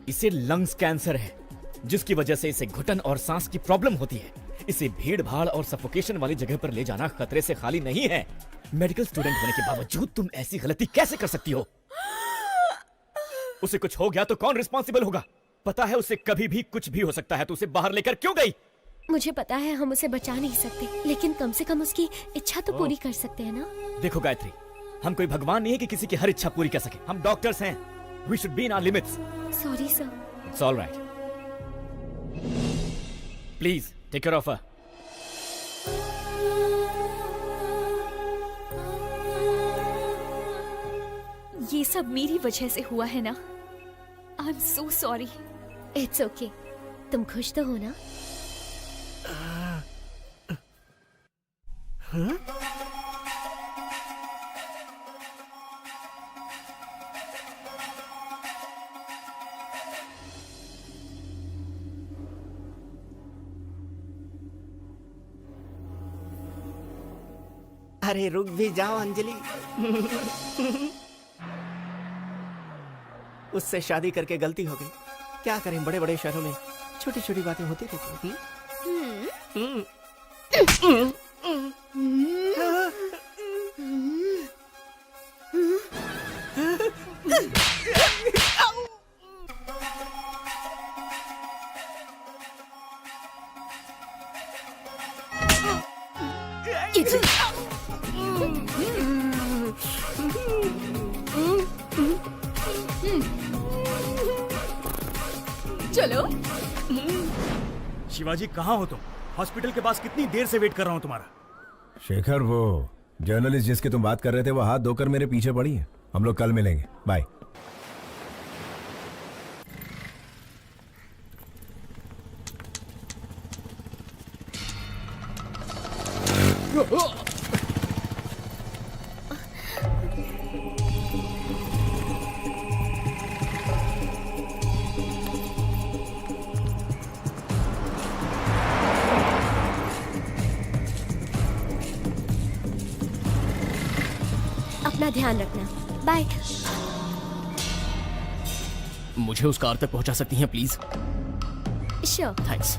इसे लंग्स कैंसर है, जिसकी वजह से इसे घुटन और सांस की प्रॉब्लम होती है। इसे भीड़ भाड़ और सफोकेशन वाली जगह पर ले जाना खतरे से खाली नहीं है। मेडिकल स्टूडेंट होने के बावजूद तुम ऐसी गलती कैसे कर सकती हो? उसे कुछ हो गया तो कौन रिस्पॉन्सिबल होगा? पता है उसे कभी भी कुछ भी हो सकता है, तो उसे बाहर लेकर क्यों गई? मुझे पता है हम उसे बचा नहीं सकते, लेकिन कम से कम उसकी इच्छा तो पूरी कर सकते हैं ना। देखो गायत्री, हम कोई भगवान नहीं है कि किसी की हर इच्छा पूरी कर सके। हम डॉक्टर्स हैं। We should be in our limits. Sorry sir. It's all right. Please take care of her. ये सब मेरी वजह से हुआ है ना। I'm so sorry. It's okay. तुम खुश तो हो ना? अरे रुक भी जाओ अंजलि। उससे शादी करके गलती हो गई। क्या करें, बड़े बड़े शहरों में छोटी छोटी बातें होती रहती हैं। चलो। शिवाजी कहाँ हो तुम? हॉस्पिटल के पास कितनी देर से वेट कर रहा हूँ तुम्हारा। शेखर, वो जर्नलिस्ट जिसकी तुम बात कर रहे थे वो हाथ धोकर मेरे पीछे पड़ी है। हम लोग कल मिलेंगे। बाय। अपना ध्यान रखना। बाय। मुझे उस कार तक पहुंचा सकती हैं प्लीज? श्योर। थैंक्स।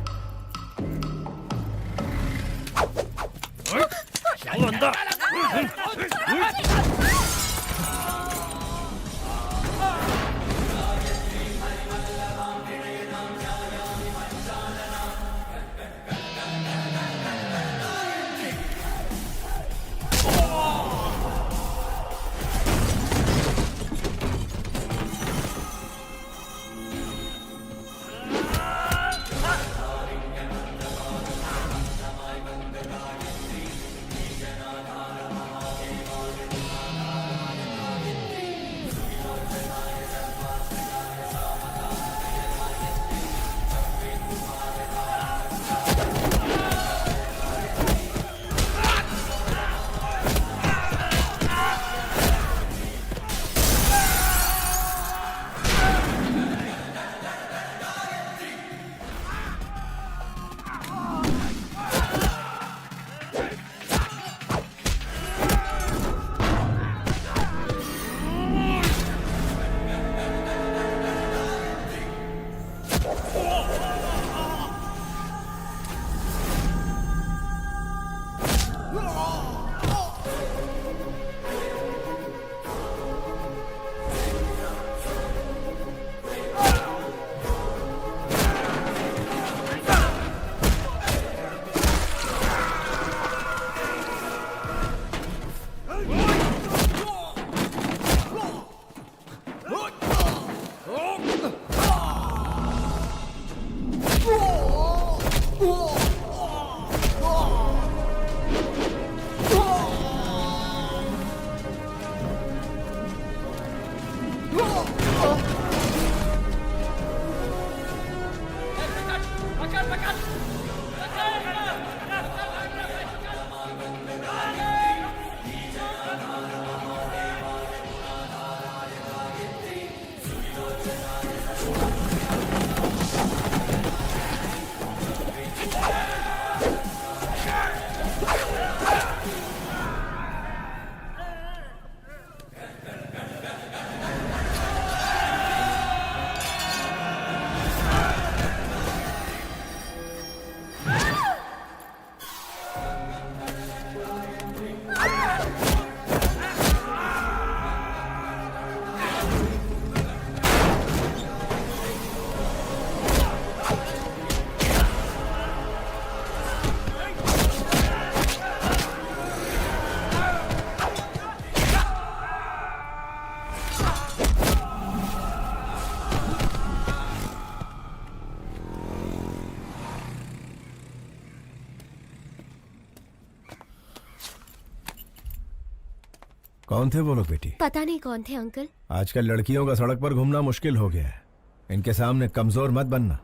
कौन थे वो लोग बेटी? पता नहीं कौन थे अंकल। आजकल लड़कियों का सड़क पर घूमना मुश्किल हो गया है। इनके सामने कमजोर मत बनना,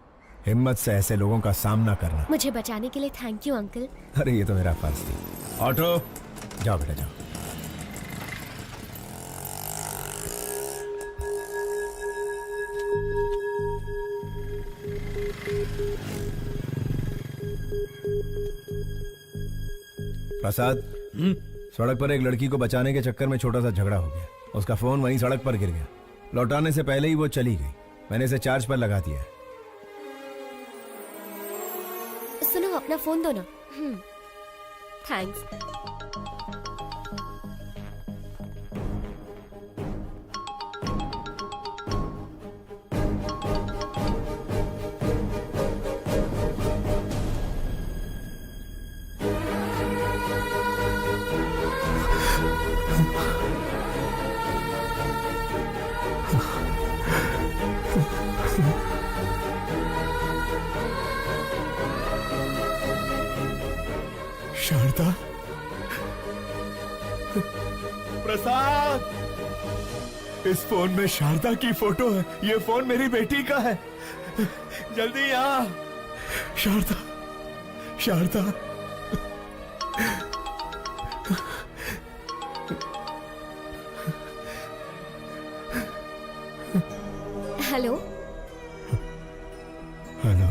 हिम्मत से ऐसे लोगों का सामना करना। मुझे बचाने के लिए थैंक यू अंकल। अरे ये तो मेरा फर्ज थी। ऑटो जाओ बेटा जाओ। प्रसाद, सड़क पर एक लड़की को बचाने के चक्कर में छोटा सा झगड़ा हो गया। उसका फोन वहीं सड़क पर गिर गया। लौटाने से पहले ही वो चली गई। मैंने इसे चार्ज पर लगा दिया है। सुनो, अपना फोन दो ना। थैंक्स। शारदा, प्रसाद, इस फोन में शारदा की फोटो है। ये फोन मेरी बेटी का है। जल्दी आ Sharda, Sharda. Hello hello.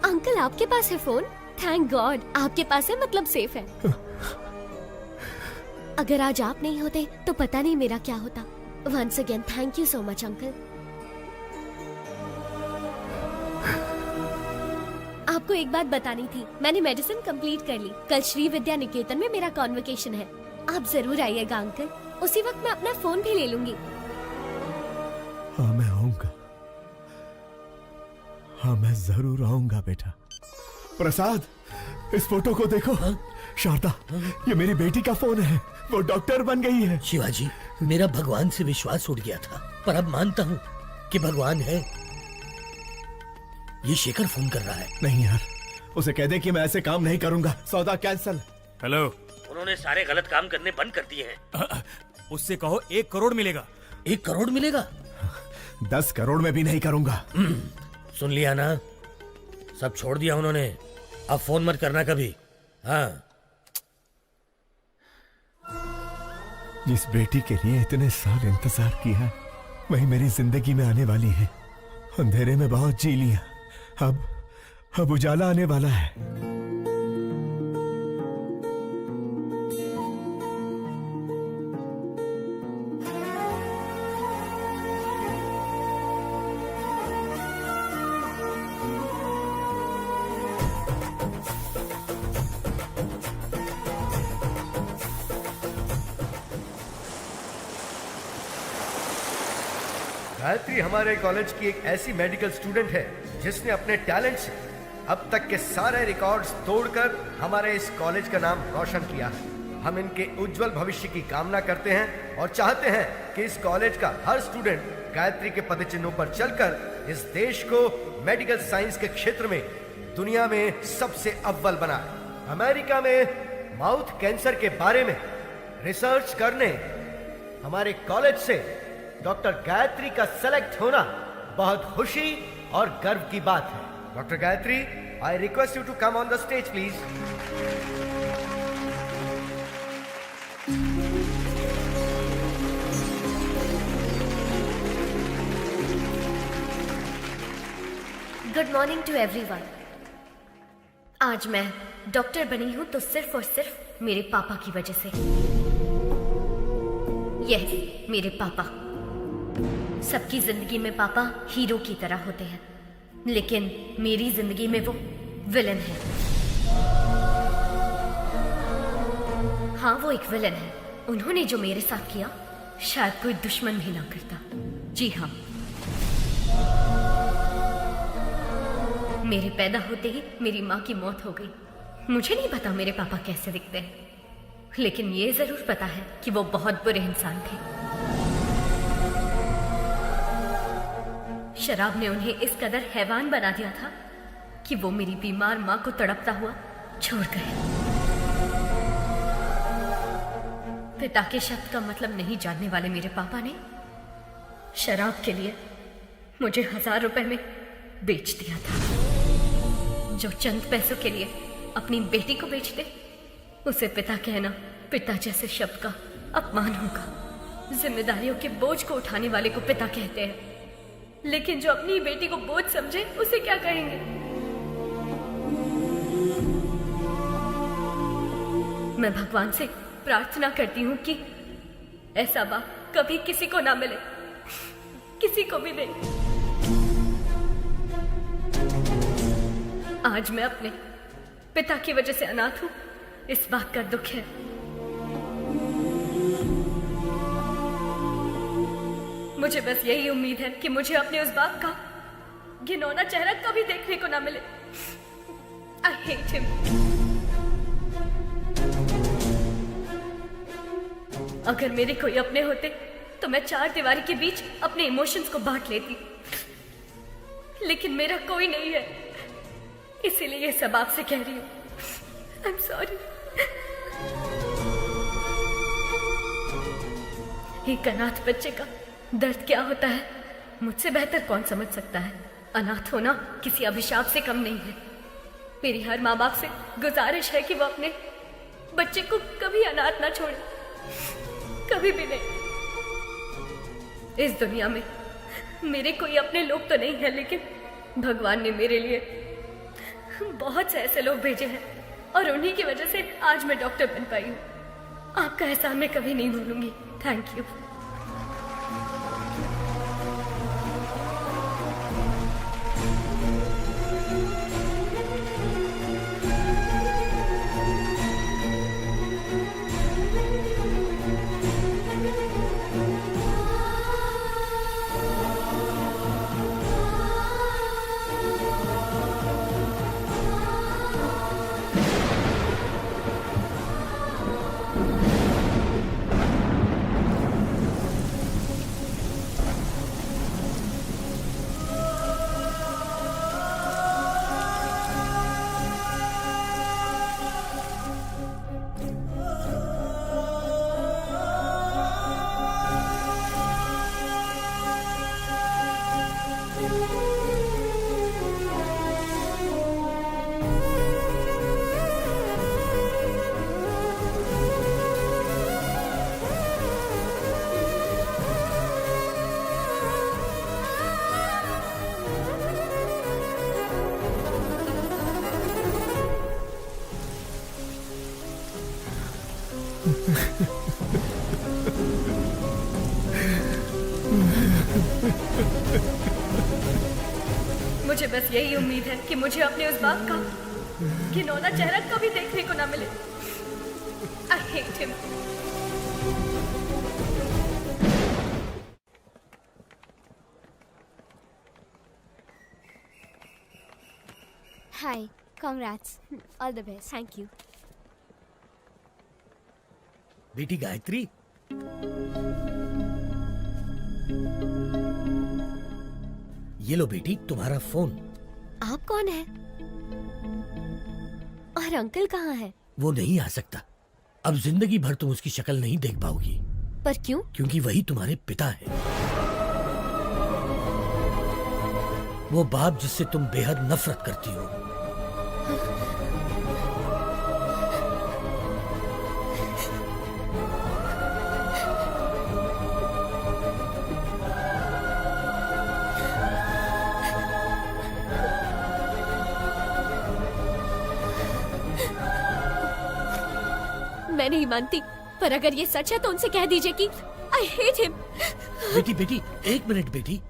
Uncle, आपके पास है फोन? थैंक गॉड, आपके पास है, मतलब सेफ है। अगर आज आप नहीं होते तो पता नहीं मेरा क्या होता। Once again thank you so much uncle. आपको एक बात बतानी थी, मैंने मेडिसिन कंप्लीट कर ली। कल श्री विद्या निकेतन में मेरा कॉन्वोकेशन है। आप जरूर आइएगा अंकल। उसी वक्त मैं अपना फोन भी ले लूंगी। हाँ मैं आऊंगा। हाँ मैं जरूर आऊंगा बेटा। प्रसाद, इस फोटो को देखो। शारदा, ये मेरी बेटी का फोन है। वो डॉक्टर बन गई है। शिवाजी, मेरा भगवान से विश्वास उठ गया था, पर अब मानता हूँ कि भगवान है। ये शेखर फोन कर रहा है। नहीं यार, उसे कह दे कि मैं ऐसे काम नहीं करूंगा। सौदा कैंसल। हेलो। उन्होंने सारे गलत काम करने बंद कर दिए हैं। उससे कहो 1 करोड़ मिलेगा। 1 करोड़ मिलेगा? 10 करोड़ में भी नहीं करूंगा। सुन लिया ना, सब छोड़ दिया उन्होंने। अब फोन मत करना कभी। हाँ। जिस बेटी के लिए इतने साल इंतजार किया, वही मेरी जिंदगी में आने वाली है। अंधेरे में बहुत जी लिया, अब उजाला आने वाला है। गायत्री हमारे कॉलेज की एक ऐसी मेडिकल स्टूडेंट है जिसने अपने टैलेंट से अब तक के सारे रिकॉर्ड्स तोड़कर हमारे इस कॉलेज का नाम रोशन किया है। हम इनके उज्जवल भविष्य की कामना करते हैं और चाहते हैं कि इस कॉलेज का हर स्टूडेंट गायत्री के पदचिन्हों पर चलकर इस देश को मेडिकल साइंस के क्षेत्र में दुनिया में सबसे अव्वल बनाए। अमेरिका में माउथ कैंसर के बारे में रिसर्च करने हमारे कॉलेज से डॉक्टर गायत्री का सेलेक्ट होना बहुत खुशी और गर्व की बात है। Doctor Gayatri, I request you to come on the stage please. Good morning to everyone. आज मैं डॉक्टर बनी हूं तो सिर्फ और सिर्फ मेरे पापा की वजह से। यस, मेरे पापा। सबकी जिंदगी में पापा हीरो की तरह होते हैं, लेकिन मेरी जिंदगी में वो विलन है। हाँ, वो एक विलन है। उन्होंने जो मेरे साथ किया शायद कोई दुश्मन भी ना करता। जी हाँ, मेरे पैदा होते ही मेरी माँ की मौत हो गई। मुझे नहीं पता मेरे पापा कैसे दिखते हैं, लेकिन ये जरूर पता है कि वो बहुत बुरे इंसान थे। शराब ने उन्हें इस कदर हैवान बना दिया था कि वो मेरी बीमार माँ को तड़पता हुआ छोड़ गए। पिता के शब्द का मतलब नहीं जानने वाले मेरे पापा ने शराब के लिए मुझे 1000 रुपए में बेच दिया था। जो चंद पैसों के लिए अपनी बेटी को बेच दे, उसे पिता कहना पिता जैसे शब्द का अपमान होगा। जिम्मेदारियों के बोझ को उठाने वाले को पिता कहते हैं, लेकिन जो अपनी बेटी को बोझ समझे उसे क्या कहेंगे? मैं भगवान से प्रार्थना करती हूँ कि ऐसा बाप कभी किसी को ना मिले, किसी को भी नहीं। आज मैं अपने पिता की वजह से अनाथ हूँ, इस बात का दुख है। मुझे बस यही उम्मीद है कि मुझे अपने उस बाप का घिनौना चेहरा कभी देखने को ना मिले। I hate him. अगर मेरे कोई अपने होते तो मैं 4 दीवारी के बीच अपने इमोशंस को बांट लेती, लेकिन मेरा कोई नहीं है, इसीलिए ये सब आपसे कह रही हूँ। I'm sorry. एक अनाथ बच्चे का दर्द क्या होता है मुझसे बेहतर कौन समझ सकता है। अनाथ होना किसी अभिशाप से कम नहीं है। मेरी हर माँ बाप से गुजारिश है कि वो अपने बच्चे को कभी अनाथ ना छोड़े, कभी भी नहीं। इस दुनिया में मेरे कोई अपने लोग तो नहीं है, लेकिन भगवान ने मेरे लिए बहुत से ऐसे लोग भेजे हैं और उन्हीं की वजह से आज मैं डॉक्टर बन पाई हूँ। आपका एहसान मैं कभी नहीं भूलूंगी। Thank you. मुझे बस यही उम्मीद है कि मुझे अपने उस बाप का घिनौना चेहरा कभी देखने को ना मिले। I hate him. Hi, congrats. All the best. Thank you. बेटी गायत्री, ये लो बेटी तुम्हारा फोन। आप कौन है? और अंकल कहाँ है? वो नहीं आ सकता। अब जिंदगी भर तुम उसकी शक्ल नहीं देख पाओगी। पर क्यों? क्योंकि वही तुम्हारे पिता है। वो बाप जिससे तुम बेहद नफरत करती हो। मैं नहीं मानती, पर अगर ये सच है तो उनसे कह दीजिए कि I hate him. बेटी बेटी, एक मिनट बेटी।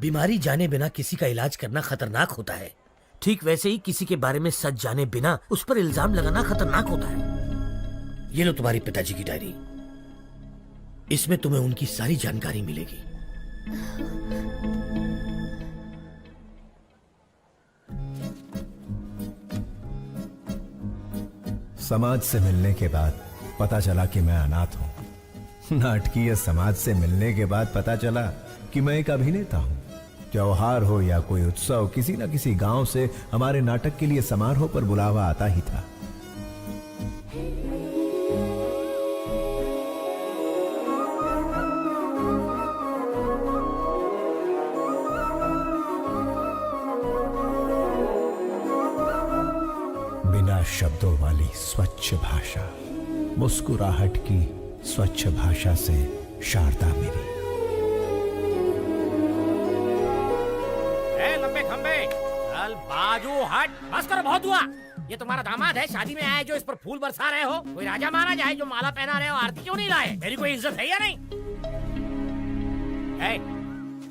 बीमारी जाने बिना किसी का इलाज करना खतरनाक होता है। ठीक वैसे ही किसी के बारे में सच जाने बिना उस पर इल्जाम लगाना खतरनाक होता है। ये लो तुम्हारी पिताजी की डायरी। इसमें तुम्हें उनकी सारी जानकारी मिलेगी। समाज से मिलने के बाद पता चला कि मैं अनाथ हूं। नाटकीय समाज से मिलने के बाद पता चला कि मैं एक अभिनेता हूं। त्योहार हो या कोई उत्सव, किसी न किसी गांव से हमारे नाटक के लिए समारोह पर बुलावा आता ही था। शब्दों वाली स्वच्छ भाषा, मुस्कुराहट की स्वच्छ भाषा से शारदा मेरी। लंबे खंबे चल बाजू हट, बस करो, बहुत हुआ। ये तुम्हारा दामाद है, शादी में आए जो इस पर फूल बरसा रहे हो? कोई राजा महाराजा है जो माला पहना रहे हो? आरती क्यों नहीं लाए? मेरी कोई इज्जत है या नहीं?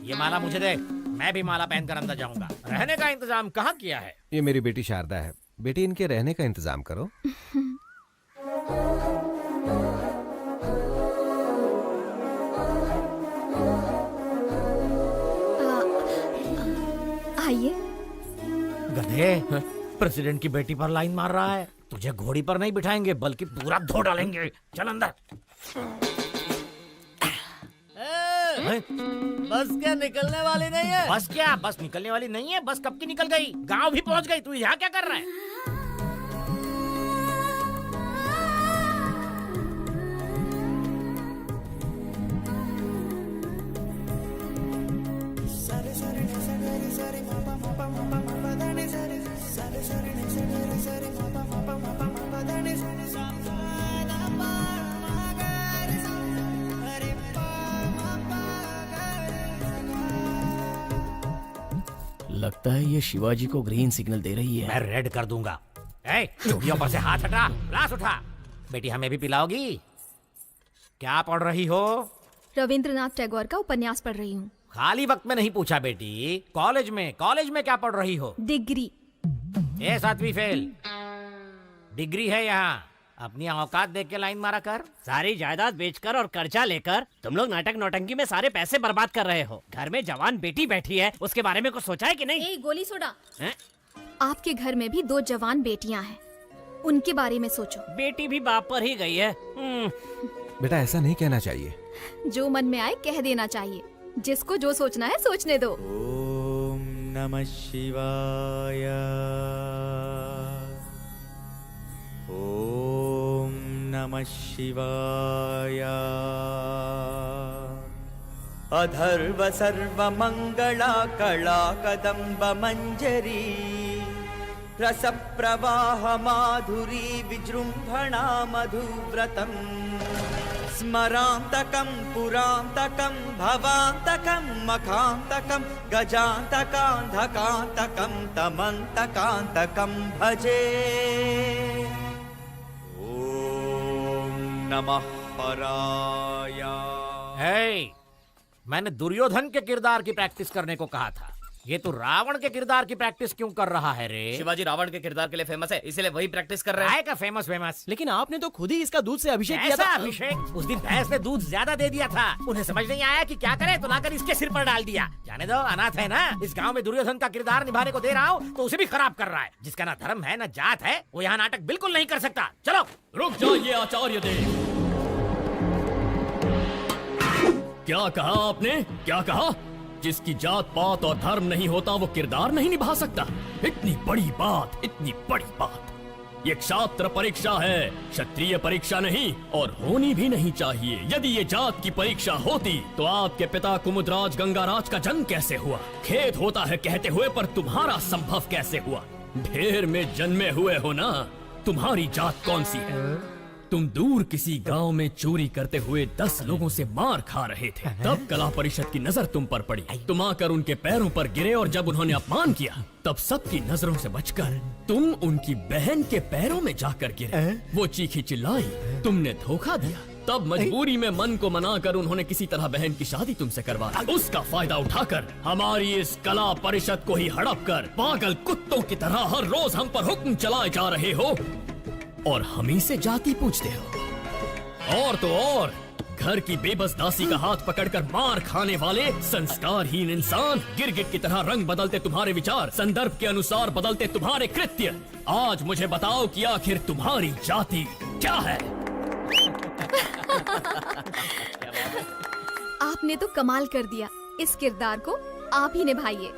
ये माला मुझे दे, मैं भी माला पहनकर अंदर जाऊंगा। रहने का इंतजाम कहाँ किया है? ये मेरी बेटी शारदा है, बेटी इनके रहने का इंतजाम करो। आइए। गधे, प्रेसिडेंट की बेटी पर लाइन मार रहा है। तुझे घोड़ी पर नहीं बिठाएंगे बल्कि पूरा धो डालेंगे। चल अंदर। बस क्या निकलने वाली नहीं है? बस क्या? बस निकलने वाली नहीं है? बस कब की निकल गई, गांव भी पहुंच गई। तू यहाँ क्या कर रहा है? लगता है ये शिवाजी को ग्रीन सिग्नल दे रही है। मैं रेड कर दूंगा। चूड़ियों पर से हाथ हटा, ग्लास उठा। बेटी हमें भी पिलाओगी? क्या पढ़ रही हो? रविंद्रनाथ टैगोर का उपन्यास पढ़ रही हूँ। खाली वक्त में नहीं पूछा बेटी, कॉलेज में क्या पढ़ रही हो? डिग्री। 7वीं फेल। डिग्री है यहाँ, अपनी औकात देख के लाइन मारा कर। सारी जायदाद बेचकर और कर्जा लेकर तुम लोग नाटक नौटंकी में सारे पैसे बर्बाद कर रहे हो। घर में जवान बेटी बैठी है, उसके बारे में कुछ सोचा है कि नहीं? गोली सोडा। आपके घर में भी 2 जवान बेटियां हैं, उनके बारे में सोचो। बेटी भी बाप पर ही गई है। बेटा ऐसा नहीं कहना चाहिए। जो मन में आए कह देना चाहिए। जिसको जो सोचना है सोचने दो। ओम नमः शिवाय। ओम नमः शिवाय। अधर्व सर्वमंगला कला कदम्ब मंजरी रस प्रवाह माधुरी विजृंभणा मधुव्रतम स्मरांतकं पुरांतकं भवांतकं मखांतकं गजांतकांधकांतकं तमंतकांतकं भजे। ओम नमः हराय। मैंने दुर्योधन के किरदार की प्रैक्टिस करने को कहा था, ये तो रावण के किरदार की प्रैक्टिस क्यों कर रहा है रे? शिवाजी रावण के किरदार के लिए फेमस है, इसलिए वही प्रैक्टिस कर रहे हैं। का फेमस। लेकिन आपने तो खुद ही इसका दूध से अभिषेक किया था। अभिषेक? उस दिन भैंस ने दूध ज्यादा दे दिया था, उन्हें समझ नहीं आया कि क्या करे तो लाकर इसके सिर पर डाल दिया। जाने दो, अनाथ है ना। इस गांव में दुर्योधन का किरदार निभाने को दे रहा हूँ तो उसे भी खराब कर रहा है। जिसका ना धर्म है ना जात है, वो यहाँ नाटक बिल्कुल नहीं कर सकता। चलो। रुक जाइए आचार्य देव। क्या कहा आपने? क्या कहा? जिसकी जात पात और धर्म नहीं होता वो किरदार नहीं निभा सकता? इतनी बड़ी बात, इतनी बड़ी बात। ये क्षात्र परीक्षा है, क्षत्रिय परीक्षा नहीं, और होनी भी नहीं चाहिए। यदि ये जात की परीक्षा होती तो आपके पिता कुमुदराज गंगाराज का जन्म कैसे हुआ? खेद होता है कहते हुए, पर तुम्हारा संभव कैसे हुआ? ढेर में जन्मे हुए हो ना। तुम्हारी जात कौन सी है? तुम दूर किसी गांव में चोरी करते हुए 10 लोगों से मार खा रहे थे, तब कला परिषद की नजर तुम पर पड़ी। तुम आकर उनके पैरों पर गिरे और जब उन्होंने अपमान किया तब सबकी नजरों से बचकर तुम उनकी बहन के पैरों में जाकर गिरे। वो चीखी चिल्लाई, तुमने धोखा दिया। तब मजबूरी में मन को मनाकर उन्होंने किसी तरह बहन की शादी तुमसे करवा दी। उसका फायदा उठाकर हमारी इस कला परिषद को ही हड़प कर पागल कुत्तों की तरह हर रोज हम पर हुक्म चलाए जा रहे हो और हमी से जाति पूछते हो। और तो और घर की बेबस दासी का हाथ पकड़कर मार खाने वाले संस्कारहीन इंसान, गिरगिट की तरह रंग बदलते तुम्हारे विचार, संदर्भ के अनुसार बदलते तुम्हारे कृत्य। आज मुझे बताओ कि आखिर तुम्हारी जाति क्या है? आपने तो कमाल कर दिया। इस किरदार को आप ही निभाइए।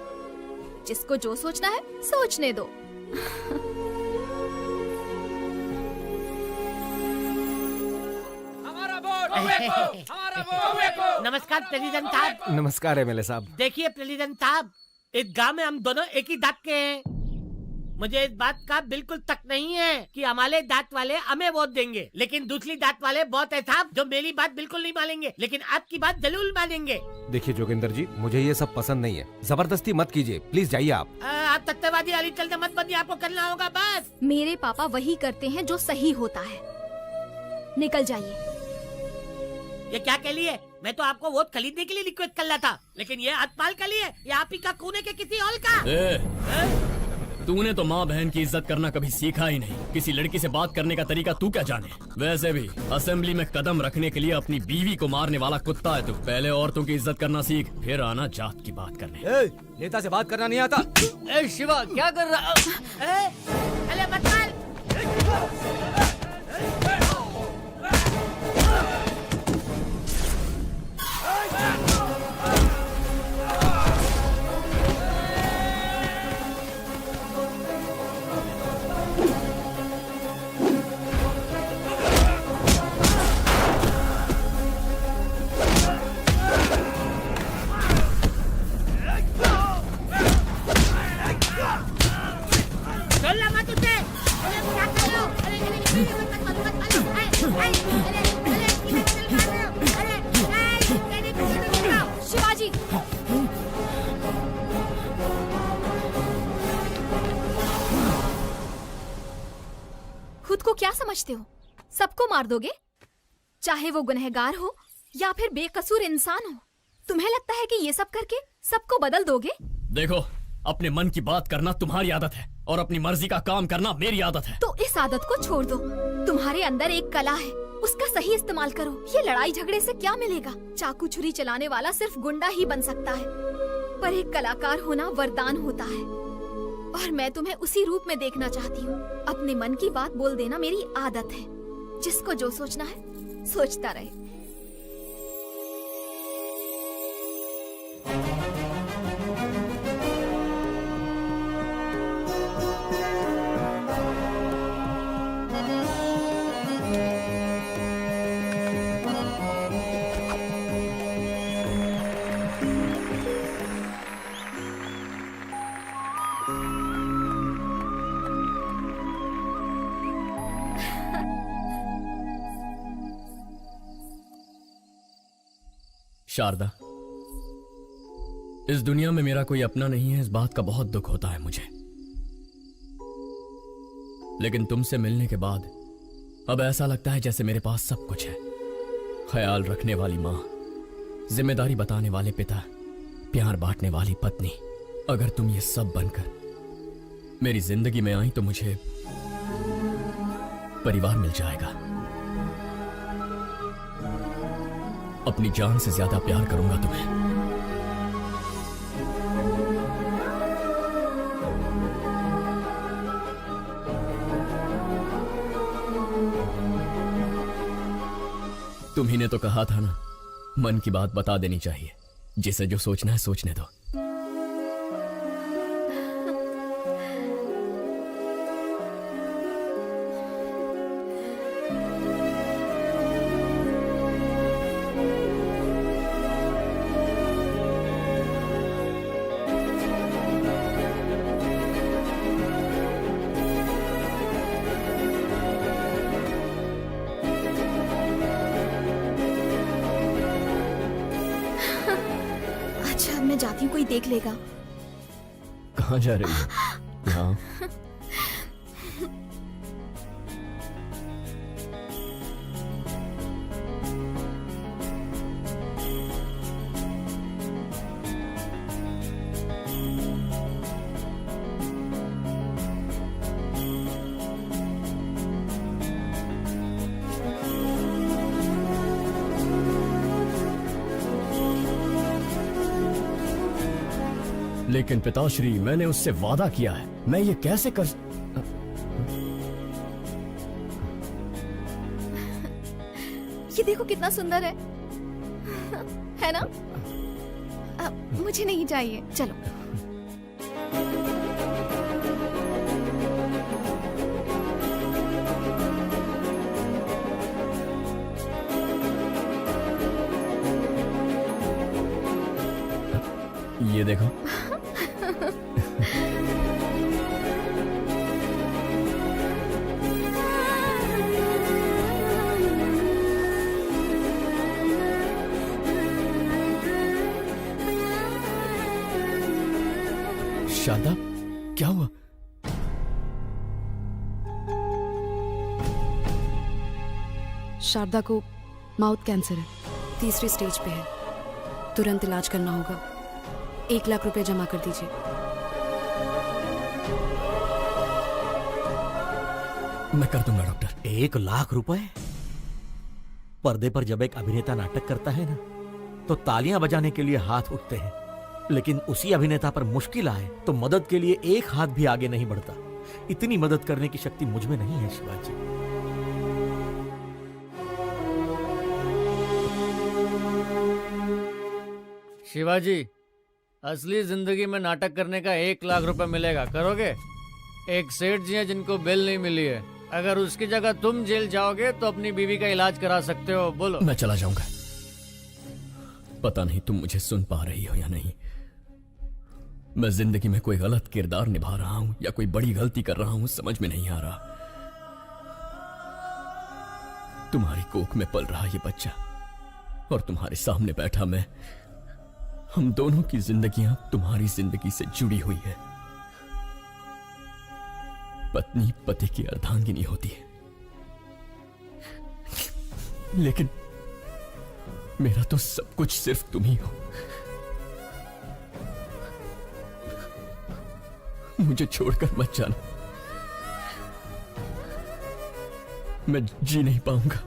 जिसको जो सोचना है सोचने दो। नमस्कार प्रेसिडेंट साहब। नमस्कार एमएलए साहब। देखिए प्रेसिडेंट साहब, इस गांव में हम दोनों एक ही दांत के हैं। मुझे इस बात का बिल्कुल तक नहीं है कि हमारे दांत वाले हमें वोट देंगे, लेकिन दूसरी दांत वाले बहुत है साहब जो मेरी बात बिल्कुल नहीं मानेंगे, लेकिन आपकी बात जरूर मानेंगे। देखिए जोगिंदर जी, मुझे ये सब पसंद नहीं है, जबरदस्ती मत कीजिए, प्लीज जाइए आप। आप सत्यवादी अली चलते मत बनिए, आपको करना होगा बस। मेरे पापा वही करते हैं जो सही होता है। निकल जाइए। ये क्या के लिए? मैं तो आपको वोट खरीदने के लिए रिक्वेस्ट कर रहा था, लेकिन ये हथपाल के लिए, ये आप ही का खून है कि किसी और का? तूने तो माँ बहन की इज्जत करना कभी सीखा ही नहीं। किसी लड़की से बात करने का तरीका तू क्या जाने? वैसे भी असेंबली में कदम रखने के लिए अपनी बीवी को मारने वाला कुत्ता है तू। पहले औरतों की इज्जत करना सीख, फिर आना जात की बात करने। नेता से बात करना नहीं आता। शिवा क्या कर रहा? अरे बदमाश! शिवाजी, खुद को क्या समझते हो? सबको मार दोगे, चाहे वो गुनहगार हो या फिर बेकसूर इंसान हो। तुम्हें लगता है कि ये सब करके सबको बदल दोगे? देखो, अपने मन की बात करना तुम्हारी आदत है और अपनी मर्जी का काम करना मेरी आदत है। तो इस आदत को छोड़ दो। तुम्हारे अंदर एक कला है, उसका सही इस्तेमाल करो। ये लड़ाई झगड़े से क्या मिलेगा? चाकू छुरी चलाने वाला सिर्फ गुंडा ही बन सकता है, पर एक कलाकार होना वरदान होता है। और मैं तुम्हें उसी रूप में देखना चाहती हूँ। अपने मन की बात बोल देना मेरी आदत है। जिसको जो सोचना है सोचता रहे। शारदा, इस दुनिया में मेरा कोई अपना नहीं है, इस बात का बहुत दुख होता है मुझे। लेकिन तुमसे मिलने के बाद अब ऐसा लगता है जैसे मेरे पास सब कुछ है। ख्याल रखने वाली माँ, जिम्मेदारी बताने वाले पिता, प्यार बांटने वाली पत्नी। अगर तुम ये सब बनकर मेरी जिंदगी में आई तो मुझे परिवार मिल जाएगा। अपनी जान से ज्यादा प्यार करूंगा तुम्हें। तुम्ही ने तो कहा था ना, मन की बात बता देनी चाहिए। जिसे जो सोचना है सोचने दो। मैं जाती हूँ, कोई देख लेगा। कहाँ जा रही है? यहाँ। लेकिन पिताश्री, मैंने उससे वादा किया है, मैं ये कैसे कर... ये देखो कितना सुंदर है ना? मुझे नहीं चाहिए, चलो। ये देखो। शारदा, क्या हुआ? शारदा को माउथ कैंसर है, 3री स्टेज पे है। तुरंत इलाज करना होगा। 1 लाख रुपए जमा कर दीजिए। मैं कर दूंगा डॉक्टर। 1 लाख रुपए? पर्दे पर जब एक अभिनेता नाटक करता है ना, तो तालियां बजाने के लिए हाथ उठते हैं, लेकिन उसी अभिनेता पर मुश्किल आए तो मदद के लिए एक हाथ भी आगे नहीं बढ़ता। इतनी मदद करने की शक्ति मुझ में नहीं है शिवाजी। शिवाजी, असली जिंदगी में नाटक करने का 1 लाख रुपए मिलेगा, करोगे? एक सेठ जी हैं जिनको बेल नहीं मिली है, अगर उसकी जगह तुम जेल जाओगे तो अपनी बीवी का इलाज करा सकते हो, बोलो। मैं चला जाऊंगा। पता नहीं तुम मुझे सुन पा रही हो या नहीं। मैं जिंदगी में कोई गलत किरदार निभा रहा हूं या कोई बड़ी गलती कर रहा हूं, समझ में नहीं आ रहा। तुम्हारी कोख में पल रहा ये बच्चा और तुम्हारे सामने बैठा मैं, हम दोनों की जिंदगियां तुम्हारी जिंदगी से जुड़ी हुई है। पत्नी पति की अर्धांगिनी होती है, लेकिन मेरा तो सब कुछ सिर्फ तुम ही हो। मुझे छोड़कर मत जाना, मैं जी नहीं पाऊंगा।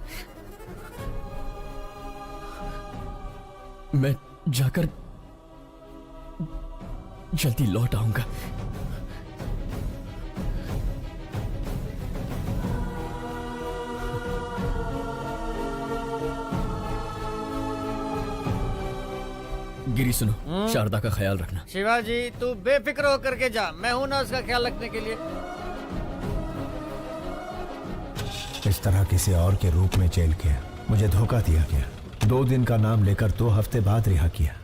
मैं जाकर जल्दी लौट आऊंगा। गिरी सुनो, शारदा का ख्याल रखना। शिवाजी, तू बेफिक्र होकर के जा, मैं हूं ना उसका ख्याल रखने के लिए। इस तरह किसी और के रूप में जेल किया, मुझे धोखा दिया गया। 2 दिन का नाम लेकर 2 हफ्ते बाद रिहा किया।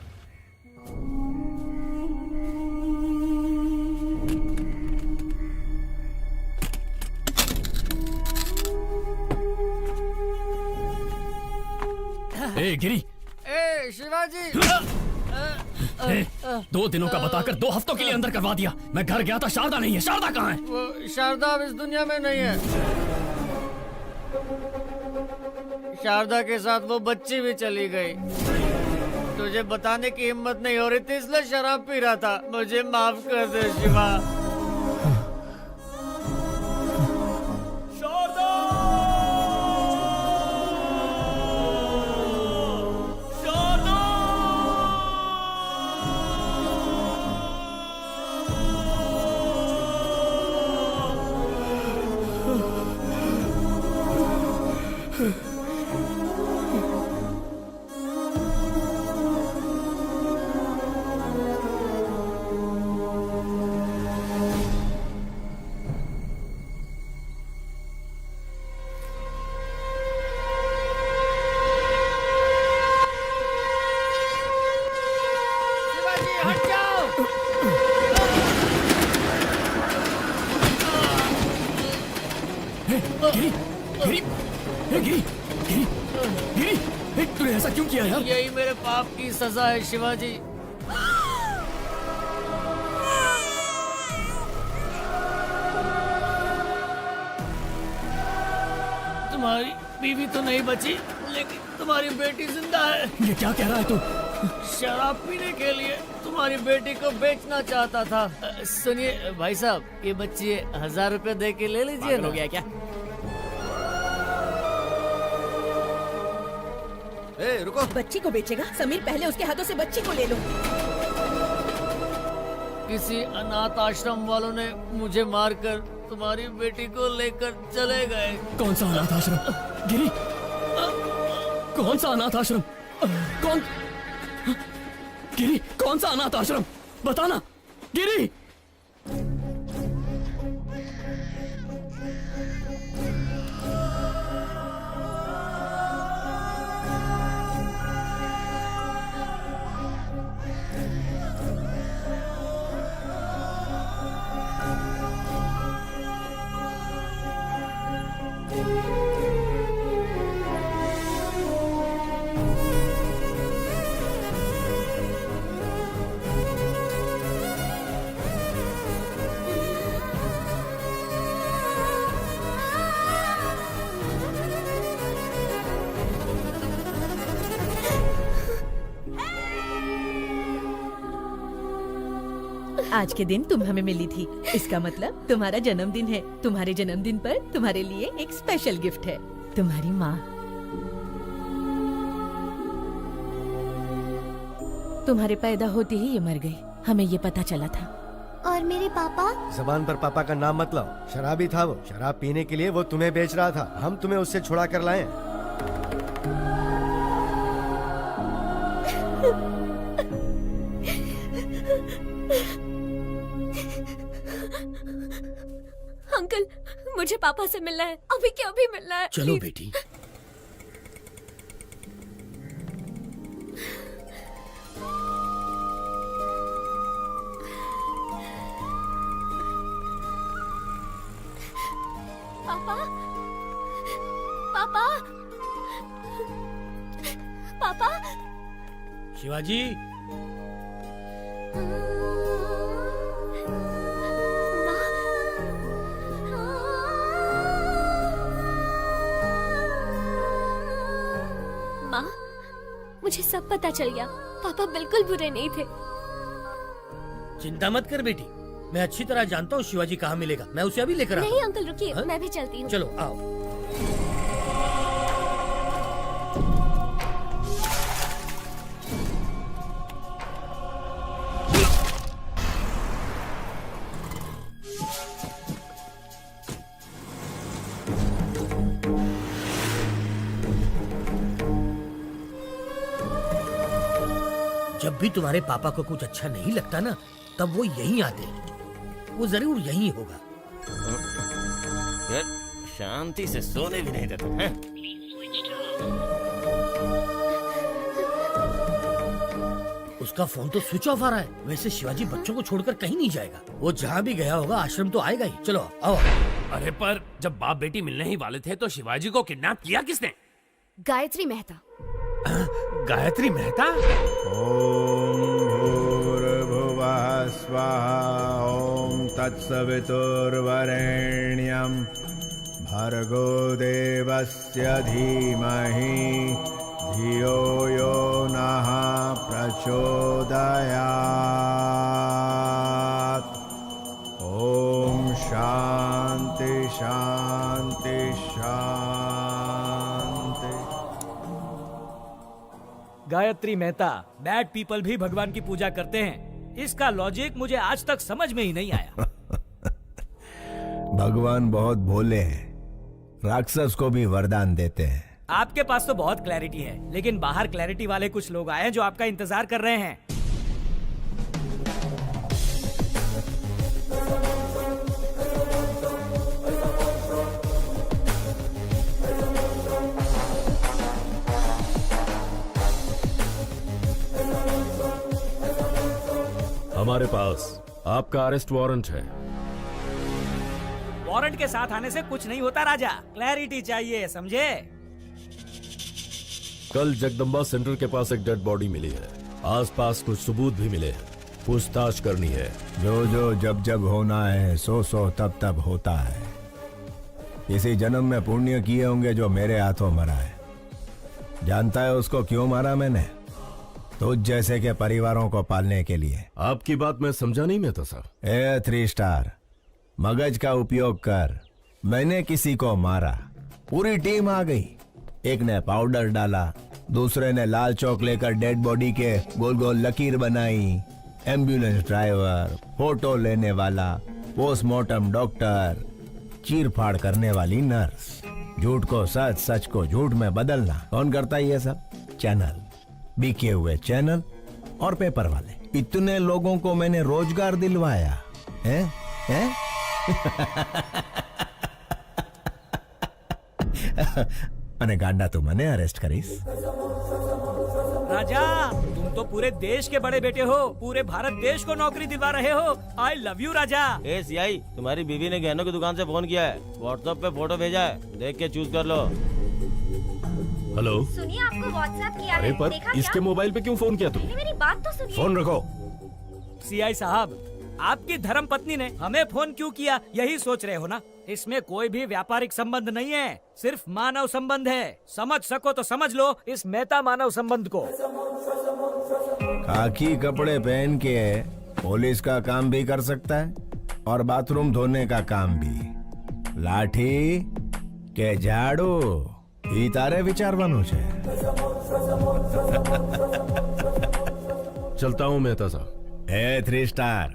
ए गिरी, ए शिवाजी, 2 दिनों का बताकर 2 हफ्तों के लिए अंदर करवा दिया। मैं घर गया था, शारदा नहीं है। शारदा कहाँ है? वो शारदा अब इस दुनिया में नहीं है। शारदा के साथ वो बच्ची भी चली गई। तुझे बताने की हिम्मत नहीं हो रही थी, इसलिए शराब पी रहा था। मुझे माफ कर दे शिवा। तूने ऐसा क्यों किया यार? यही मेरे पाप की सजा है शिवाजी। तुम्हारी बीवी तो नहीं बची, लेकिन तुम्हारी बेटी जिंदा है। ये क्या कह रहा है तू? शराब पीने के लिए तुम्हारी बेटी को बेचना चाहता था। सुनिए भाई साहब, ये बच्ची 1000 रुपए दे के ले लीजिए। हो गया क्या? रुको। बच्ची को बेचेगा? समीर, पहले उसके हाथों से बच्ची को ले लो। किसी अनाथ आश्रम वालों ने मुझे मारकर तुम्हारी बेटी को लेकर चले गए। कौन सा अनाथ आश्रम? गिरी, कौन सा अनाथ आश्रम? कौन? गिरी, कौन सा अनाथ आश्रम? बताना गिरी। आज के दिन तुम हमें मिली थी, इसका मतलब तुम्हारा जन्मदिन है। तुम्हारे जन्मदिन पर तुम्हारे लिए एक स्पेशल गिफ्ट है, तुम्हारी माँ। तुम्हारे पैदा होते ही ये मर गई, हमें ये पता चला था। और मेरे पापा? जबान पर पापा का नाम मत लाओ, शराबी था वो। शराब पीने के लिए वो तुम्हें बेच रहा था, हम तुम्हें उससे छुड़ा कर लाए। अंकल, मुझे पापा से मिलना है, अभी के अभी मिलना है। चलो please। बेटी। पापा, पापा, पापा। शिवाजी, माँ, मुझे सब पता चल गया। पापा बिल्कुल बुरे नहीं थे। चिंता मत कर बेटी, मैं अच्छी तरह जानता हूँ शिवाजी कहाँ मिलेगा। मैं उसे अभी लेकर आता नहीं हूँ। अंकल रुकिए, मैं भी चलती हूँ। चलो आओ। जब भी तुम्हारे पापा को कुछ अच्छा नहीं लगता ना, तब वो यहीं आते हैं। वो जरूर यहीं होगा। यार शांति से सोने भी नहीं देते हैं। उसका फोन तो स्विच ऑफ आ रहा है। वैसे शिवाजी बच्चों को छोड़कर कहीं नहीं जाएगा। वो जहाँ भी गया होगा आश्रम तो आएगा ही। चलो आओ। अरे पर जब बाप बेटी मिलने ही वाले थे तो शिवाजी को किडनैप किया किसने? गायत्री मेहता। गायत्री मेहता? ओम भूर्भुवः स्वाहा ओम तत्सवितुर्वरेण्यं भर्गो देवस्य धीमहि धियो यो नः प्रचोदयात्। ओम शांति शांति शांति। गायत्री मेहता, बैड पीपल भी भगवान की पूजा करते हैं। इसका लॉजिक मुझे आज तक समझ में ही नहीं आया। भगवान बहुत भोले हैं, राक्षस को भी वरदान देते हैं। आपके पास तो बहुत क्लैरिटी है, लेकिन बाहर क्लैरिटी वाले कुछ लोग आए हैं जो आपका इंतजार कर रहे हैं। हमारे पास आपका अरेस्ट वारंट है। वारंट के साथ आने से कुछ नहीं होता राजा, क्लैरिटी चाहिए, समझे? कल जगदम्बा सेंटर के पास एक डेड बॉडी मिली है। आसपास कुछ सबूत भी मिले हैं, पूछताछ करनी है। जो जो जब जब होना है, सो सो तब तब होता है। इसी जन्म में पुण्य किए होंगे जो मेरे हाथों मरा है। जानता है उसको क्यों मारा मैंने? तुझ जैसे के परिवारों को पालने के लिए। आपकी बात मैं समझा नहीं मैं तो सर। 3 स्टार मगज का उपयोग कर। मैंने किसी को मारा, पूरी टीम आ गई। एक ने पाउडर डाला, दूसरे ने लाल चौक लेकर डेड बॉडी के गोल गोल लकीर बनाई। एम्बुलेंस ड्राइवर, फोटो लेने वाला, पोस्टमार्टम डॉक्टर, चीर फाड़ करने वाली नर्स। झूठ को सच, सच को झूठ में बदलना कौन करता है ये सब? चैनल, बिके हुए चैनल और पेपर वाले। इतने लोगों को मैंने रोजगार दिलवाया है? અને ગાંડા તું મને અરેસ્ટ કરીશ? राजा, तुम तो पूरे देश के बड़े बेटे हो, पूरे भारत देश को नौकरी दिलवा रहे हो। आई love you Raja. A CI, तुम्हारी बीवी ने गहनों की दुकान से फोन किया है, व्हाट्सएप पे फोटो भेजा है, देख के चूज कर लो। हेलो। सुनिए, आपको व्हाट्सएप किया अरे है, पर देखा इसके क्या? मोबाइल पे क्यों फोन किया तुमने? मेरी बात तो सुनिए। फोन रखो। सीआई साहब, आपकी धर्म पत्नी ने हमें फोन क्यों किया, यही सोच रहे हो ना? इसमें कोई भी व्यापारिक संबंध नहीं है, सिर्फ मानव संबंध है। समझ सको तो समझ लो इस मेहता मानव संबंध को। खाकी कपड़े पहन के पुलिस का काम भी कर सकता है और बाथरूम धोने का काम भी। लाठी के झाड़ू ई तारे विचारવાનું છે। चलता हूँ मेहता साहब। ए 3 स्टार,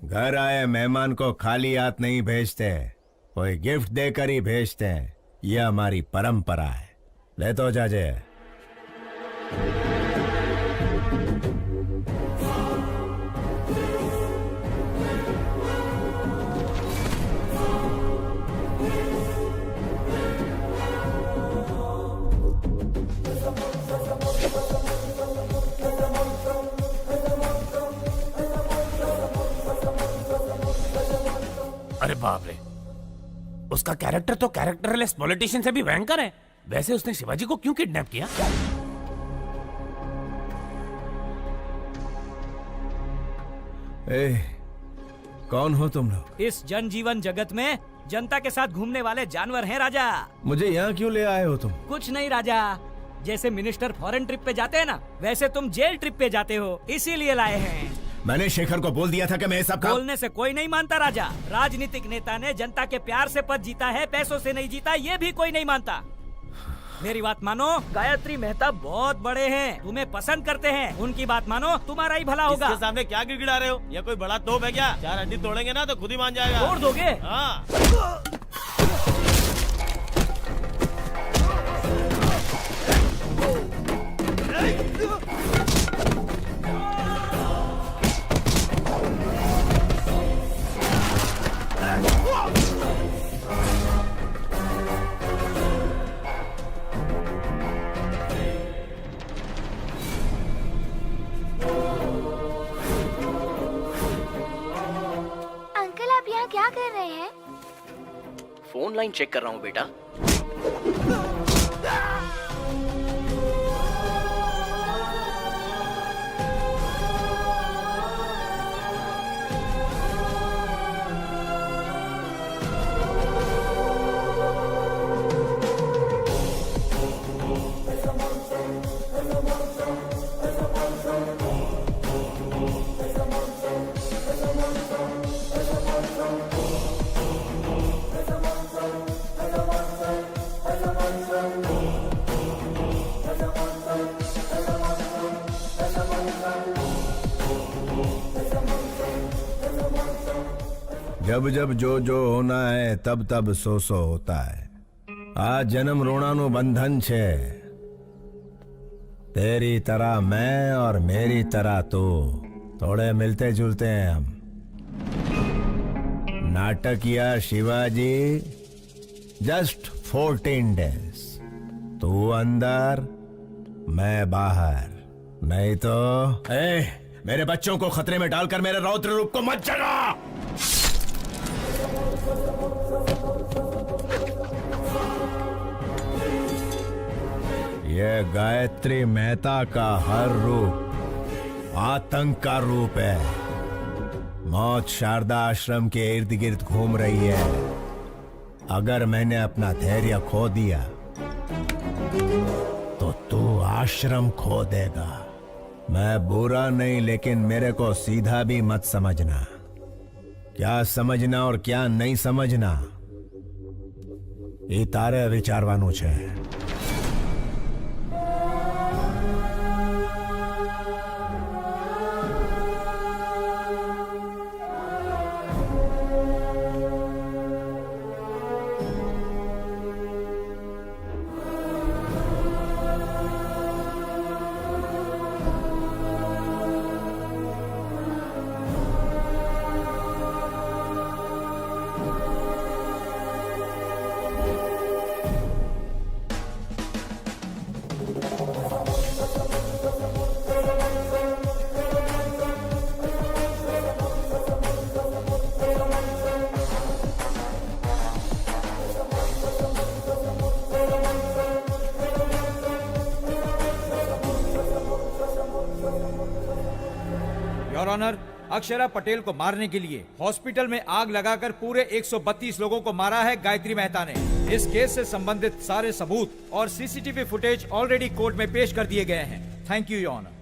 घर आए मेहमान को खाली हाथ नहीं भेजते, कोई गिफ्ट देकर ही भेजते हैं। यह हमारी परंपरा है। ले तो जाजे। अरे बाप रे, उसका कैरेक्टर तो कैरेक्टरलेस पॉलिटिशियन से भी भयंकर है। वैसे उसने शिवाजी को क्यों किडनैप किया? कौन हो तुम लोग? इस जनजीवन जगत में जनता के साथ घूमने वाले जानवर हैं राजा। मुझे यहाँ क्यों ले आए हो तुम? कुछ नहीं राजा, जैसे मिनिस्टर फॉरेन ट्रिप पे जाते हैं ना, वैसे तुम जेल ट्रिप पे जाते हो, इसीलिए लाए हैं। मैंने शेखर को बोल दिया था कि मैं सब काम... बोलने से कोई नहीं मानता राजा। राजनीतिक नेता ने जनता के प्यार से पद जीता है, पैसों से नहीं जीता, ये भी कोई नहीं मानता। मेरी बात मानो, गायत्री मेहता बहुत बड़े हैं, तुम्हें पसंद करते हैं, उनकी बात मानो, तुम्हारा ही भला होगा। इसके सामने क्या गिड़गिड़ा रहे हो? या कोई बड़ा तोप है क्या? 4 हड्डी तोड़ेंगे ना तो खुद ही मान जाएगा। तोड़ दोगे? हाँ। क्या कर रहे हैं? फोन लाइन चेक कर रहा हूँ बेटा। जब जब जो जो होना है तब तब सो सो होता है। आज जन्म रोणानु बंधन छे। तेरी तरह मैं और मेरी तरह तू, थोड़े मिलते जुलते हैं हम। नाटकिया शिवाजी, जस्ट 14 डेज। तू अंदर, मैं बाहर। नहीं तो मेरे बच्चों को खतरे में डालकर मेरे रौद्र रूप को मत जगा। ये गायत्री मेहता का हर रूप आतंक का रूप है। मौत शारदा आश्रम के इर्द गिर्द घूम रही है। अगर मैंने अपना धैर्य खो दिया तो तू आश्रम खो देगा। मैं बुरा नहीं, लेकिन मेरे को सीधा भी मत समझना। क्या समझना और क्या नहीं समझना ये तारे विचारवानु छे। योर ऑनर, अक्षरा पटेल को मारने के लिए हॉस्पिटल में आग लगाकर पूरे 132 लोगों को मारा है गायत्री मेहता ने। इस केस से संबंधित सारे सबूत और सीसीटीवी फुटेज ऑलरेडी कोर्ट में पेश कर दिए गए हैं। Thank you your honour.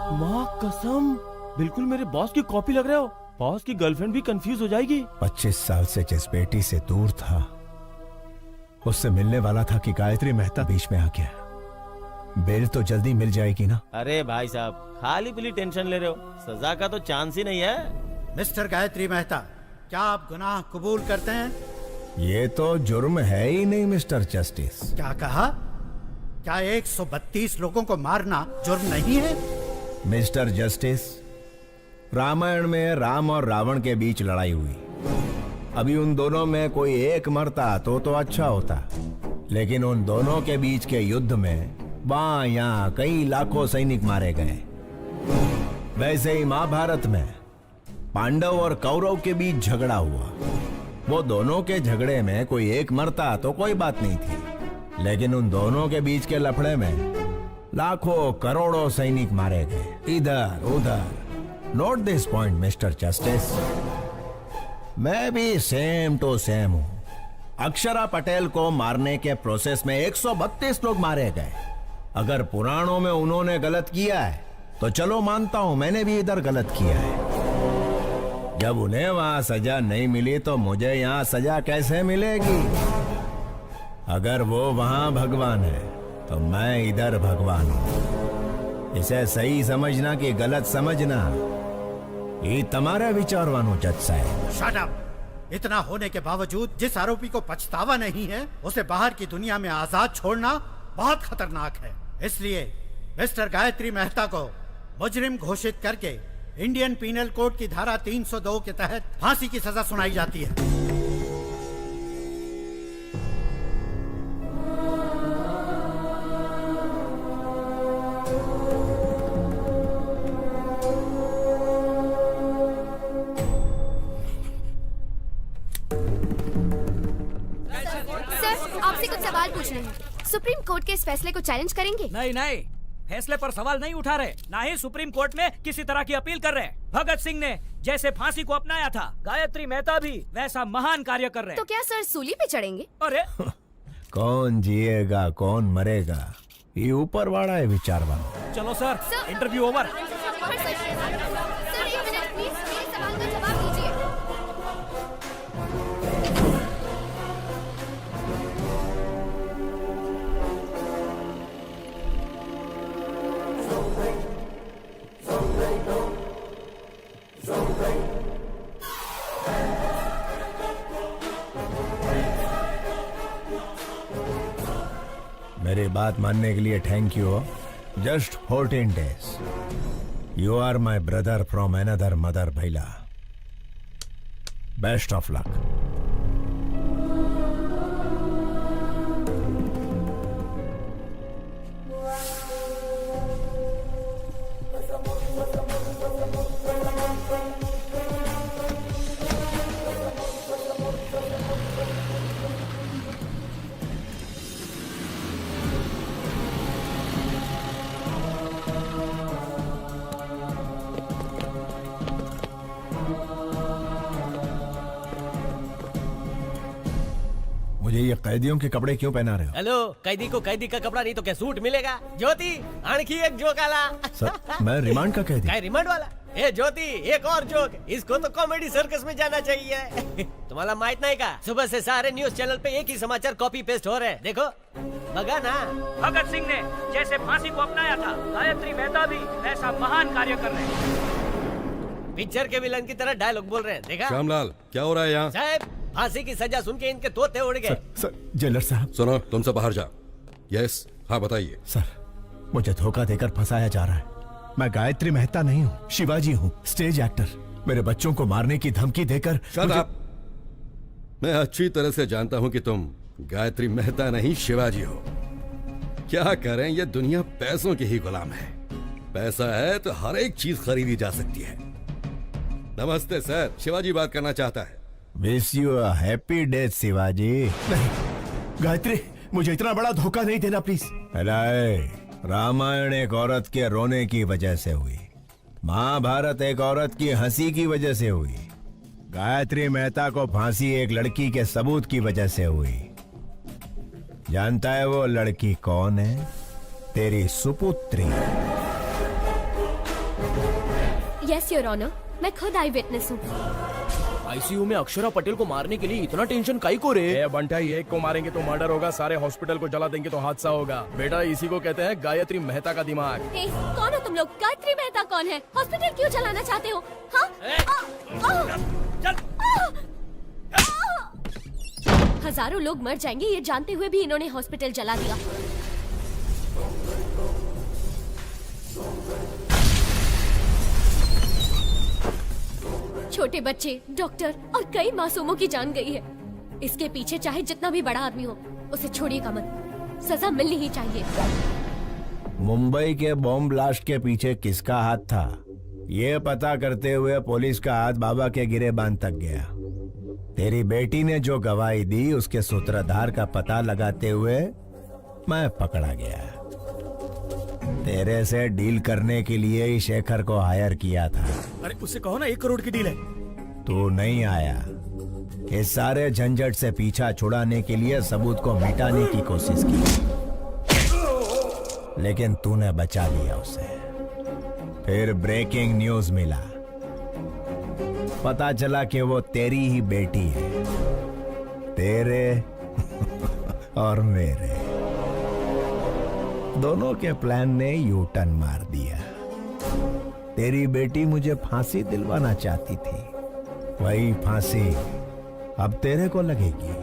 माँ कसम, बिल्कुल मेरे बॉस की कॉपी लग रहे हो। बॉस की गर्लफ्रेंड भी कंफ्यूज हो जाएगी। 25 साल से जिस बेटी से दूर था, उससे मिलने वाला था कि गायत्री मेहता बीच में आ गया। बेल तो जल्दी मिल जाएगी ना। अरे भाई साहब, खाली पीली टेंशन ले रहे हो, सजा का तो चांस ही नहीं है। मिस्टर गायत्री मेहता, क्या आप गुनाह कबूल करते हैं? ये तो जुर्म है ही नहीं मिस्टर जस्टिस। क्या कहा? क्या 132 लोगों को मारना जुर्म नहीं है? मिस्टर जस्टिस, रामायण में राम और रावण के बीच लड़ाई हुई। अभी उन दोनों में कोई एक मरता तो अच्छा होता, लेकिन उन दोनों के बीच के युद्ध में वहां यहाँ कई लाखों सैनिक मारे गए। वैसे ही महाभारत में पांडव और कौरव के बीच झगड़ा हुआ। वो दोनों के झगड़े में कोई एक मरता तो कोई बात नहीं थी, लेकिन उन दोनों के बीच के लफड़े में लाखों करोड़ों सैनिक मारे गए इधर उधर। Note this point mister justice, मैं भी सेम टू सेम हूं। अक्षरा पटेल को मारने के प्रोसेस में 132 लोग मारे गए। अगर पुराणों में उन्होंने गलत किया है तो चलो मानता हूं मैंने भी इधर गलत किया है। जब उन्हें वहां सजा नहीं मिली तो मुझे यहां सजा कैसे मिलेगी? अगर वो वहां भगवान है तो मैं इधर भगवान हूं। इसे सही समझना कि गलत समझना ये तुम्हारा विचारवानो जज साहब। Shut up! इतना होने के बावजूद जिस आरोपी को पछतावा नहीं है, उसे बाहर की दुनिया में आजाद छोड़ना बहुत खतरनाक है। इसलिए मिस्टर गायत्री मेहता को मुजरिम घोषित करके इंडियन पीनल कोड की धारा 302 के तहत फांसी की सजा सुनाई जाती है। सर, आपसे कुछ सवाल पूछने हैं। सुप्रीम कोर्ट के इस फैसले को चैलेंज करेंगे? नहीं नहीं, फैसले पर सवाल नहीं उठा रहे, ना ही सुप्रीम कोर्ट में किसी तरह की अपील कर रहे। भगत सिंह ने जैसे फांसी को अपनाया था, गायत्री मेहता भी वैसा महान कार्य कर रहे। तो क्या सर सूली पे चढ़ेंगे? अरे कौन जिएगा कौन मरेगा ये ऊपर वाला है विचारवान। चलो सर, इंटरव्यू ओवर। सर, एक मिनट प्लीज, मेरे सवाल का जवाब दीजिए। मेरी बात मानने के लिए thank you. Just 14 days। You are my brother from another mother भैला। Best of luck. मुझे ये कैदियों के कपड़े क्यों पहना रहे हो? हेलो, कैदी को कैदी का कपड़ा नहीं तो क्या सूट मिलेगा? ज्योति, आणखी एक जोक आला। सर, मैं रिमांड का कैदी। काय रिमांड वाला? ए ज्योति, एक और जोक। इसको तो कॉमेडी सर्कस में जाना चाहिए। तुम्हाला माहित नहीं का? सुबह से सारे न्यूज चैनल पे एक ही समाचार कॉपी पेस्ट हो रहे हैं। देखो, बगा ना। भगत सिंह ने जैसे फांसी को अपनाया था, गायत्री मेहता भी वैसा महान कार्य कर रहे। पिक्चर के विलन की तरह डायलॉग बोल रहे हैं। देखा? श्यामलाल, क्या हो रहा है यहाँ? साहब, फांसी की सजा सुन के इनके तोते उड़ गए। सर, जेलर साहब। सुनो, तुमसे बाहर जा। यस, हाँ बताइए। सर, मुझे धोखा देकर फंसाया जा रहा है। मैं गायत्री मेहता नहीं हूँ, शिवाजी हूँ, स्टेज एक्टर। मेरे बच्चों को मारने की धमकी देकर शट अप। मैं अच्छी तरह से जानता हूँ कि तुम गायत्री मेहता नहीं शिवाजी हो। क्या करें, ये दुनिया पैसों की ही गुलाम है। पैसा है तो हर एक चीज खरीदी जा सकती है। नमस्ते सर, शिवाजी बात करना चाहता है। Wish you a happy death Shivaji. नहीं, गायत्री, मुझे इतना बड़ा धोखा नहीं देना प्लीज। रामायण एक औरत के रोने की वजह से हुई, महाभारत एक औरत की हंसी की वजह से हुई, गायत्री मेहता को फांसी एक लड़की के सबूत की वजह से हुई। जानता है वो लड़की कौन है? तेरी सुपुत्री। यस योर ऑनर, मैं खुद आई विटनेस हूँ। आईसीयू में अक्षरा पटेल को मारने के लिए इतना टेंशन काई को रे? बंटाई, एक को मारेंगे तो मर्डर होगा, सारे हॉस्पिटल को जला देंगे तो हादसा होगा। बेटा इसी को कहते हैं गायत्री मेहता का दिमाग। कौन हो तुम लोग? गायत्री मेहता कौन है? हॉस्पिटल क्यों चलाना चाहते हो? हाँ? हजारों लोग मर जाएंगे ये जानते हुए भी इन्होंने हॉस्पिटल जला दिया। छोटे बच्चे, डॉक्टर और कई मासूमों की जान गई है। इसके पीछे चाहे जितना भी बड़ा आदमी हो, उसे छोड़िएगा मत। सजा मिलनी ही चाहिए। मुंबई के बॉम्ब ब्लास्ट के पीछे किसका हाथ था, ये पता करते हुए पुलिस का हाथ बाबा के गिरेबान तक गया। तेरी बेटी ने जो गवाही दी उसके सूत्रधार का पता लगाते हुए मैं पकड़ा गया। तेरे से डील करने के लिए ही शेखर को हायर किया था। अरे उससे कहो ना 1 करोड़ की डील है। तू नहीं आया। इस सारे झंझट से पीछा छुड़ाने के लिए सबूत को मिटाने की कोशिश की, लेकिन तूने बचा लिया उसे। फिर ब्रेकिंग न्यूज मिला, पता चला कि वो तेरी ही बेटी है, तेरे और मेरे दोनों के प्लान ने यू टर्न मार दिया। तेरी बेटी मुझे फांसी दिलवाना चाहती थी, वही फांसी अब तेरे को लगेगी।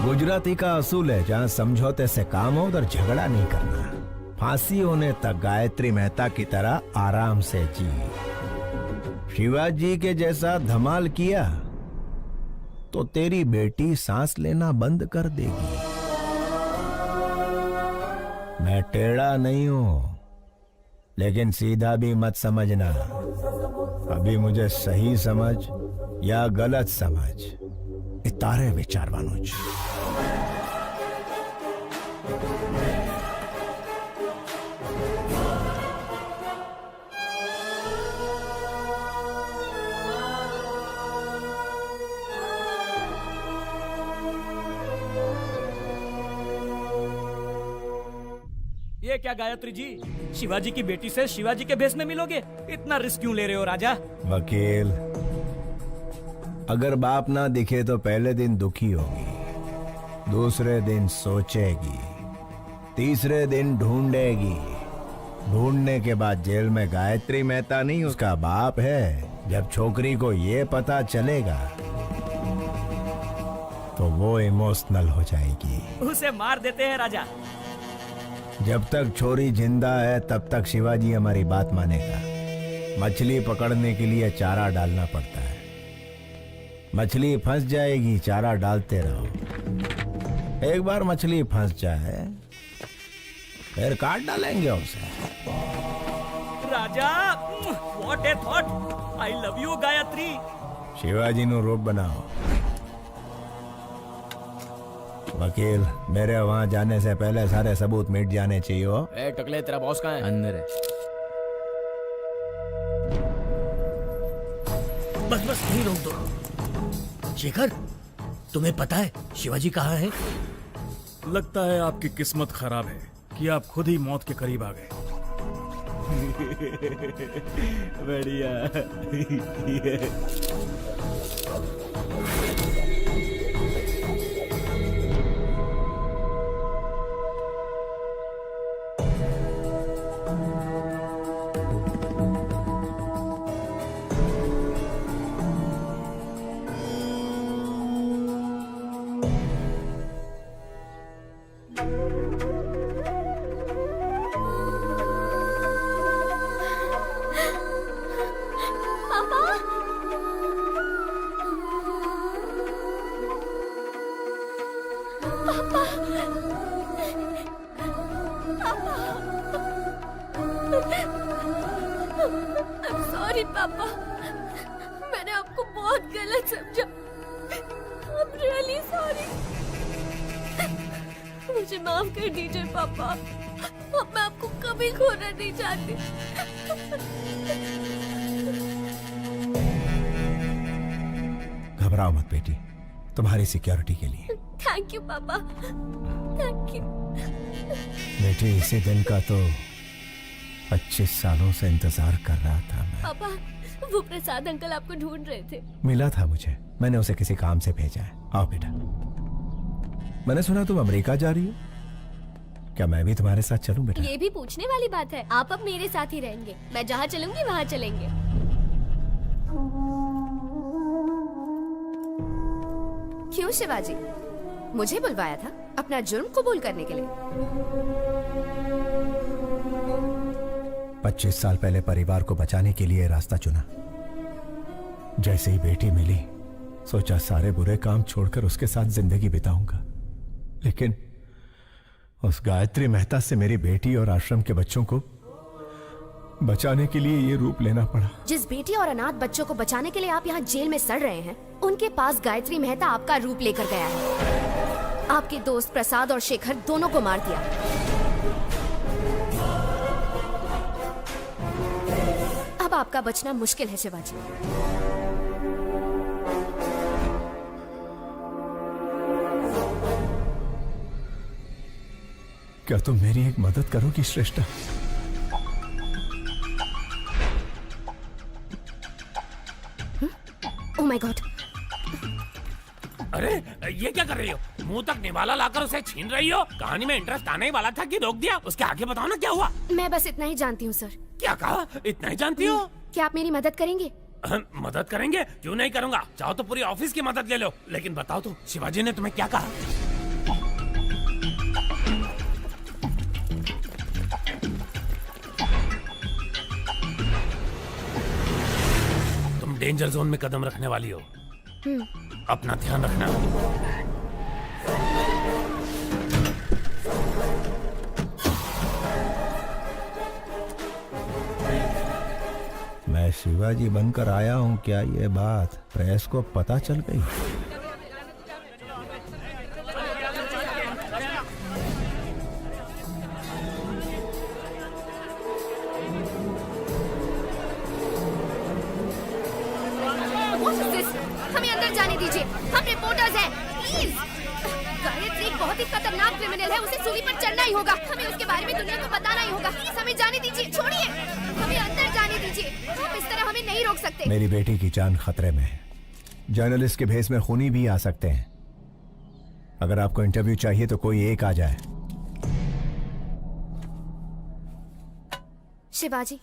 गुजराती का असूल है, जहां समझौते से काम हो उधर झगड़ा नहीं करना। फांसी होने तक गायत्री मेहता की तरह आराम से जी। शिवाजी के जैसा धमाल किया तो तेरी बेटी सांस लेना बंद कर देगी। मैं टेढ़ा नहीं हूं, लेकिन सीधा भी मत समझना। अभी मुझे सही समझ या गलत समझ, तारे विचार वानुज। ये क्या गायत्री जी, शिवाजी की बेटी से शिवाजी के भेष में मिलोगे? इतना रिस्क क्यों ले रहे हो राजा? वकील, अगर बाप ना दिखे तो पहले दिन दुखी होगी, दूसरे दिन सोचेगी, तीसरे दिन ढूंढेगी। ढूंढने के बाद जेल में गायत्री मेहता नहीं उसका बाप है। जब छोकरी को ये पता चलेगा तो वो इमोशनल हो जाएगी। उसे मार देते हैं राजा। जब तक छोरी जिंदा है तब तक शिवाजी हमारी बात मानेगा। मछली पकड़ने के लिए चारा डालना पड़ता है। मछली फंस जाएगी, चारा डालते रहो। एक बार मछली फंस जाए फिर काट डालेंगे उसे। Raja, what a thought. I love you Gayatri. Shivaji नु रोड बनाओ। वकील, मेरे वहां जाने से पहले सारे सबूत मिट जाने चाहिए। ए टकले, तेरा बॉस कहाँ है? अंदर है। बस बस नहीं रोक दो। शेखर, तुम्हें पता है शिवाजी कहाँ है? लगता है आपकी किस्मत खराब है कि आप खुद ही मौत के करीब आ गए। बढ़िया। सॉरी पापा, मैंने आपको बहुत गलत समझा। I'm really sorry। मुझे माफ कर दीजिए पापा। अब मैं आपको कभी खोना नहीं चाहती। घबराओ मत बेटी, तुम्हारी सिक्योरिटी के लिए। थैंक यू पापा, थैंक यू। बेटे, इसी दिन का तो 25 सालों से इंतजार कर रहा था मैं। पापा, वो प्रसाद अंकल आपको ढूंढ रहे थे। मिला था मुझे, मैंने उसे किसी काम से भेजा है। आओ बेटा। मैंने सुना तुम अमेरिका जा रही हो, क्या मैं भी तुम्हारे साथ चलूं बेटा? ये भी पूछने वाली बात है। आप अब मेरे साथ ही रहेंगे, मैं जहाँ चलूंगी वहाँ चलेंगे। क्यों शिवाजी, मुझे बुलवाया था अपना जुर्म कबूल करने के लिए? 25 साल पहले परिवार को बचाने के लिए रास्ता चुना। जैसे ही बेटी मिली, सोचा सारे बुरे काम छोड़कर उसके साथ जिंदगी बिताऊंगा। लेकिन उस गायत्री मेहता से मेरी बेटी और आश्रम के बच्चों को बचाने के लिए ये रूप लेना पड़ा। जिस बेटी और अनाथ बच्चों को बचाने के लिए आप यहाँ जेल में सड़ रहे हैं, उनके पास गायत्री मेहता आपका रूप लेकर गया है। आपके दोस्त प्रसाद और शेखर दोनों को मार दिया। अब आपका बचना मुश्किल है शिवाजी। क्या तुम मेरी एक मदद करोगी श्रेष्ठा? Oh my God! अरे ये क्या कर रही हो? मुंह तक निवाला लाकर उसे छीन रही हो? कहानी में इंटरेस्ट आने ही वाला था कि रोक दिया? उसके आगे बताओ ना क्या हुआ? मैं बस इतना ही जानती हूँ सर। क्या कहा? इतना ही जानती हो? क्या आप मेरी मदद करेंगे? मदद करेंगे? क्यों नहीं करूंगा। चाहो तो पूरी ऑफिस की मदद ले लो। लेकिन बताओ तो, शिवाजी ने तुम्हें क्या कहा? तुम डेंजर जोन में कदम रखने वाली हो, अपना ध्यान रखना। मैं शिवाजी बनकर आया हूँ, क्या ये बात प्रेस को पता चल गई? हमें अंदर जाने दीजिए, हम रिपोर्टर्स हैं, प्लीज। गायत्री एक बहुत ही खतरनाक क्रिमिनल है, उसे सूली पर चढ़ना ही होगा। हमें उसके बारे में दुनिया को बताना ही होगा। प्लीज हमें जाने दीजिए, छोड़िए, हमें अंदर जाने दीजिए। आप इस तरह हमें नहीं रोक सकते। मेरी बेटी की जान खतरे में है। जर्नलिस्ट के भेस में खूनी भी आ सकते हैं। अगर आपको इंटरव्यू चाहिए तो कोई एक आ जाए। शिवाजी,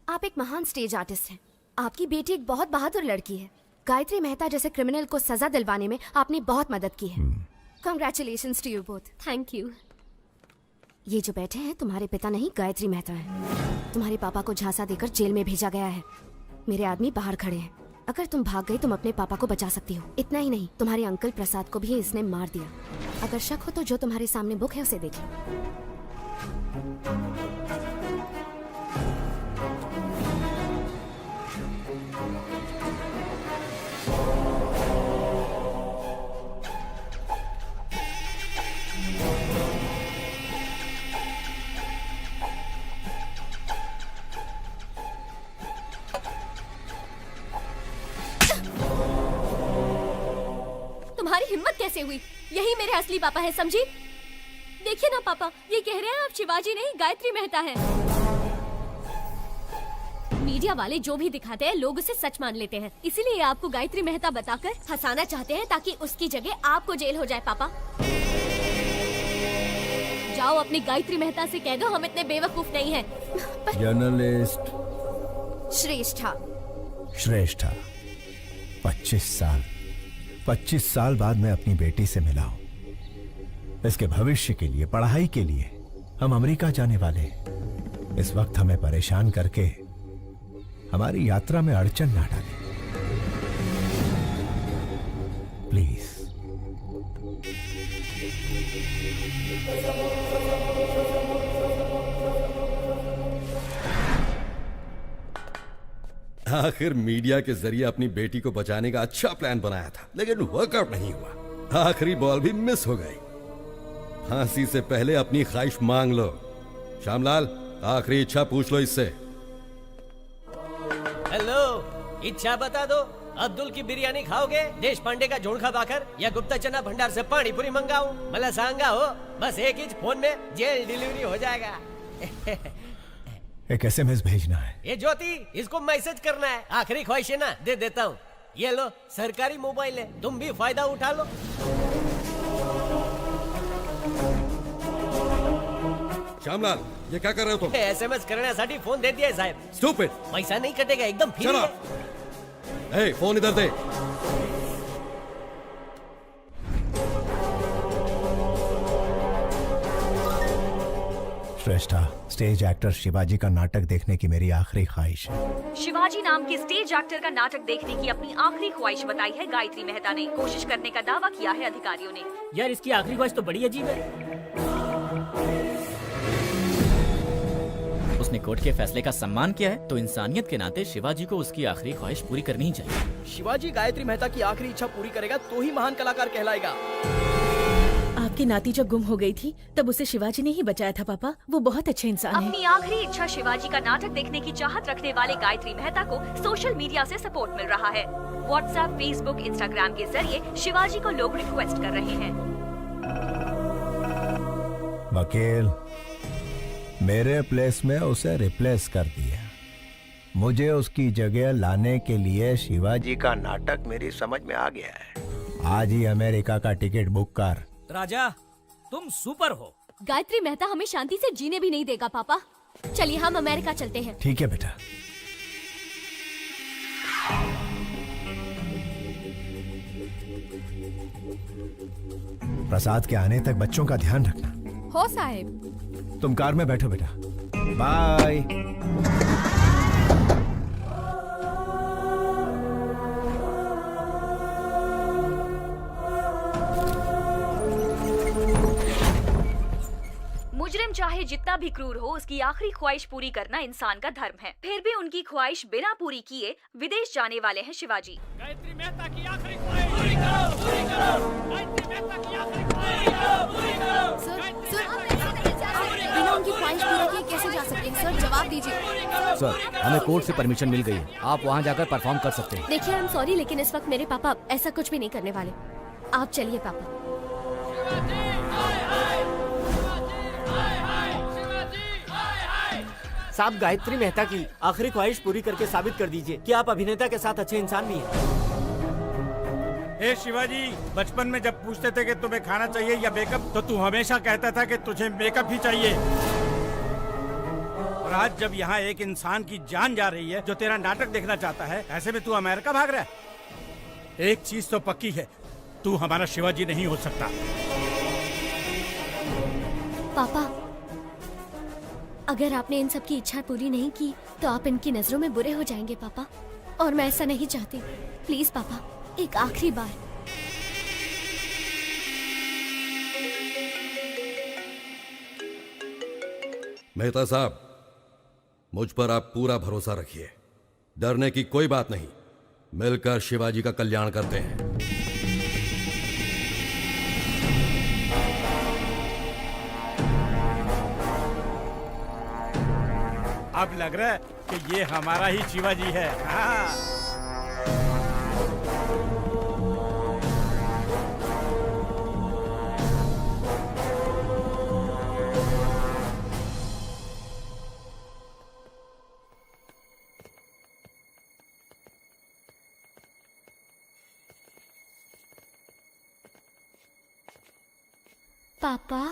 आप एक महान स्टेज आर्टिस्ट हैं। आपकी बेटी एक बहुत बहादुर लड़की है। गायत्री मेहता जैसे क्रिमिनल को सजा दिलवाने में आपने बहुत मदद की है। Congratulations to you both. Thank you. ये जो बैठे हैं तुम्हारे पिता नहीं, गायत्री मेहता है। तुम्हारे पापा को झांसा देकर जेल में भेजा गया है। मेरे आदमी बाहर खड़े हैं। अगर तुम भाग गई तुम अपने पापा को बचा सकती हो। इतना ही नहीं, तुम्हारे अंकल प्रसाद को भी इसने मार दिया। अगर शक हो तो जो तुम्हारे सामने बुक है उसे देख लो। तुम्हारी हिम्मत कैसे हुई? यही मेरे असली पापा है, समझी? देखिए ना पापा, ये कह रहे हैं आप शिवाजी नहीं गायत्री मेहता हैं। मीडिया वाले जो भी दिखाते हैं लोग उसे सच मान लेते हैं। इसीलिए आपको गायत्री मेहता बताकर हंसाना चाहते हैं ताकि उसकी जगह आपको जेल हो जाए। पापा जाओ अपनी गायत्री मेहता से कह दो हम इतने बेवकूफ नहीं हैं। जर्नलिस्ट श्रेष्ठा। श्रेष्ठा, 25 साल बाद मैं अपनी बेटी से मिला हूं। इसके भविष्य के लिए, पढ़ाई के लिए हम अमेरिका जाने वाले हैं। इस वक्त हमें परेशान करके हमारी यात्रा में अड़चन ना डालें, प्लीज। आखिर मीडिया के जरिए अपनी बेटी को बचाने का अच्छा प्लान बनाया था, लेकिन वर्कआउट नहीं हुआ। आखिरी बॉल भी मिस हो गई। फांसी से पहले अपनी ख्वाहिश मांग लो। श्यामलाल, आखिरी इच्छा पूछ लो इससे। हेलो, इच्छा बता दो। अब्दुल की बिरयानी खाओगे, देश पांडे का झोंका बाकर या गुप्ता चना भंडार से पानी पूरी मंगाऊं? मला सांगा हो, बस एक ही फोन में जेल डिलीवरी हो जाएगा। एक SMS भेजना है। ये ज्योति, इसको मैसेज करना है। आखिरी ख्वाहिश है ना, दे देता हूँ। ये लो, सरकारी मोबाइल है, तुम भी फायदा उठा लो। श्यामलाल, ये क्या कर रहे हो तुम? SMS करण्यासाठी फोन दे दिया साहब। Stupid! पैसा नहीं कटेगा, एकदम फ्री है। ए, फोन इधर दे। श्रेष्ठा, स्टेज एक्टर शिवाजी का नाटक देखने की मेरी आखिरी ख्वाहिश है। शिवाजी नाम के स्टेज एक्टर का नाटक देखने की अपनी आखिरी ख्वाहिश बताई है गायत्री मेहता ने। कोशिश करने का दावा किया है अधिकारियों ने। यार इसकी आखिरी ख्वाहिश तो बड़ी अजीब है। उसने कोर्ट के फैसले का सम्मान किया है, तो इंसानियत के नाते शिवाजी को उसकी आखिरी ख्वाहिश पूरी करनी ही चाहिए। शिवाजी गायत्री मेहता की आखिरी इच्छा पूरी करेगा तो ही महान कलाकार कहलाएगा। आपकी नाती जब गुम हो गई थी तब उसे शिवाजी ने ही बचाया था पापा। वो बहुत अच्छे इंसान है। अपनी आखिरी इच्छा शिवाजी का नाटक देखने की चाहत रखने वाले गायत्री मेहता को सोशल मीडिया से सपोर्ट मिल रहा है। व्हाट्सएप, फेसबुक, इंस्टाग्राम के जरिए शिवाजी को लोग रिक्वेस्ट कर रहे हैं। वकील, मेरे प्लेस में उसे रिप्लेस कर दिया। मुझे उसकी जगह लाने के लिए शिवाजी का नाटक मेरी समझ में आ गया है। आज ही अमेरिका का टिकट बुक कर। राजा, तुम सुपर हो। गायत्री मेहता हमें शांति से जीने भी नहीं देगा पापा। चलिए हम अमेरिका चलते हैं। ठीक है बेटा। प्रसाद के आने तक बच्चों का ध्यान रखना। हो साहेब। तुम कार में बैठो बेटा। बाय। मुजरिम चाहे जितना भी क्रूर हो, उसकी आखिरी ख्वाहिश पूरी करना इंसान का धर्म है। फिर भी उनकी ख्वाहिश बिना पूरी किए विदेश जाने वाले हैं शिवाजी। गायत्री मेहता की आखिरी ख्वाहिश पूरी करो, पूरी करो। गायत्री मेहता की आखिरी ख्वाहिश पूरी करो, पूरी करो। बिना उनकी ख्वाहिश पूरी किए कैसे जा सकते हैं? सर जवाब दीजिए। सर, हमें कोर्ट से परमिशन मिल गई है, आप वहाँ जाकर परफॉर्म कर सकते हैं। देखिए आई एम सॉरी, लेकिन इस वक्त मेरे पापा ऐसा कुछ भी नहीं करने वाले। आप चलिए पापा। साहब, गायत्री मेहता की आखिरी ख्वाहिश पूरी करके साबित कर दीजिए कि आप अभिनेता के साथ अच्छे इंसान भी हैं। ए शिवाजी, बचपन में जब पूछते थे कि तुम्हें खाना चाहिए या मेकअप, तो तू हमेशा कहता था कि तुझे मेकअप ही चाहिए। और आज जब यहाँ एक इंसान की जान जा रही है जो तेरा नाटक देखना चाहता है, ऐसे में तू अमेरिका भाग रहा है। एक चीज तो पक्की है, तू हमारा शिवाजी नहीं हो सकता। पापा, अगर आपने इन सब की इच्छा पूरी नहीं की तो आप इनकी नजरों में बुरे हो जाएंगे पापा, और मैं ऐसा नहीं चाहती। प्लीज पापा, एक आखिरी बार। मेहता साहब, मुझ पर आप पूरा भरोसा रखिए। डरने की कोई बात नहीं। मिलकर शिवाजी का कल्याण करते हैं। अब लग रहा है कि ये हमारा ही शिवाजी है। हाँ। पापा,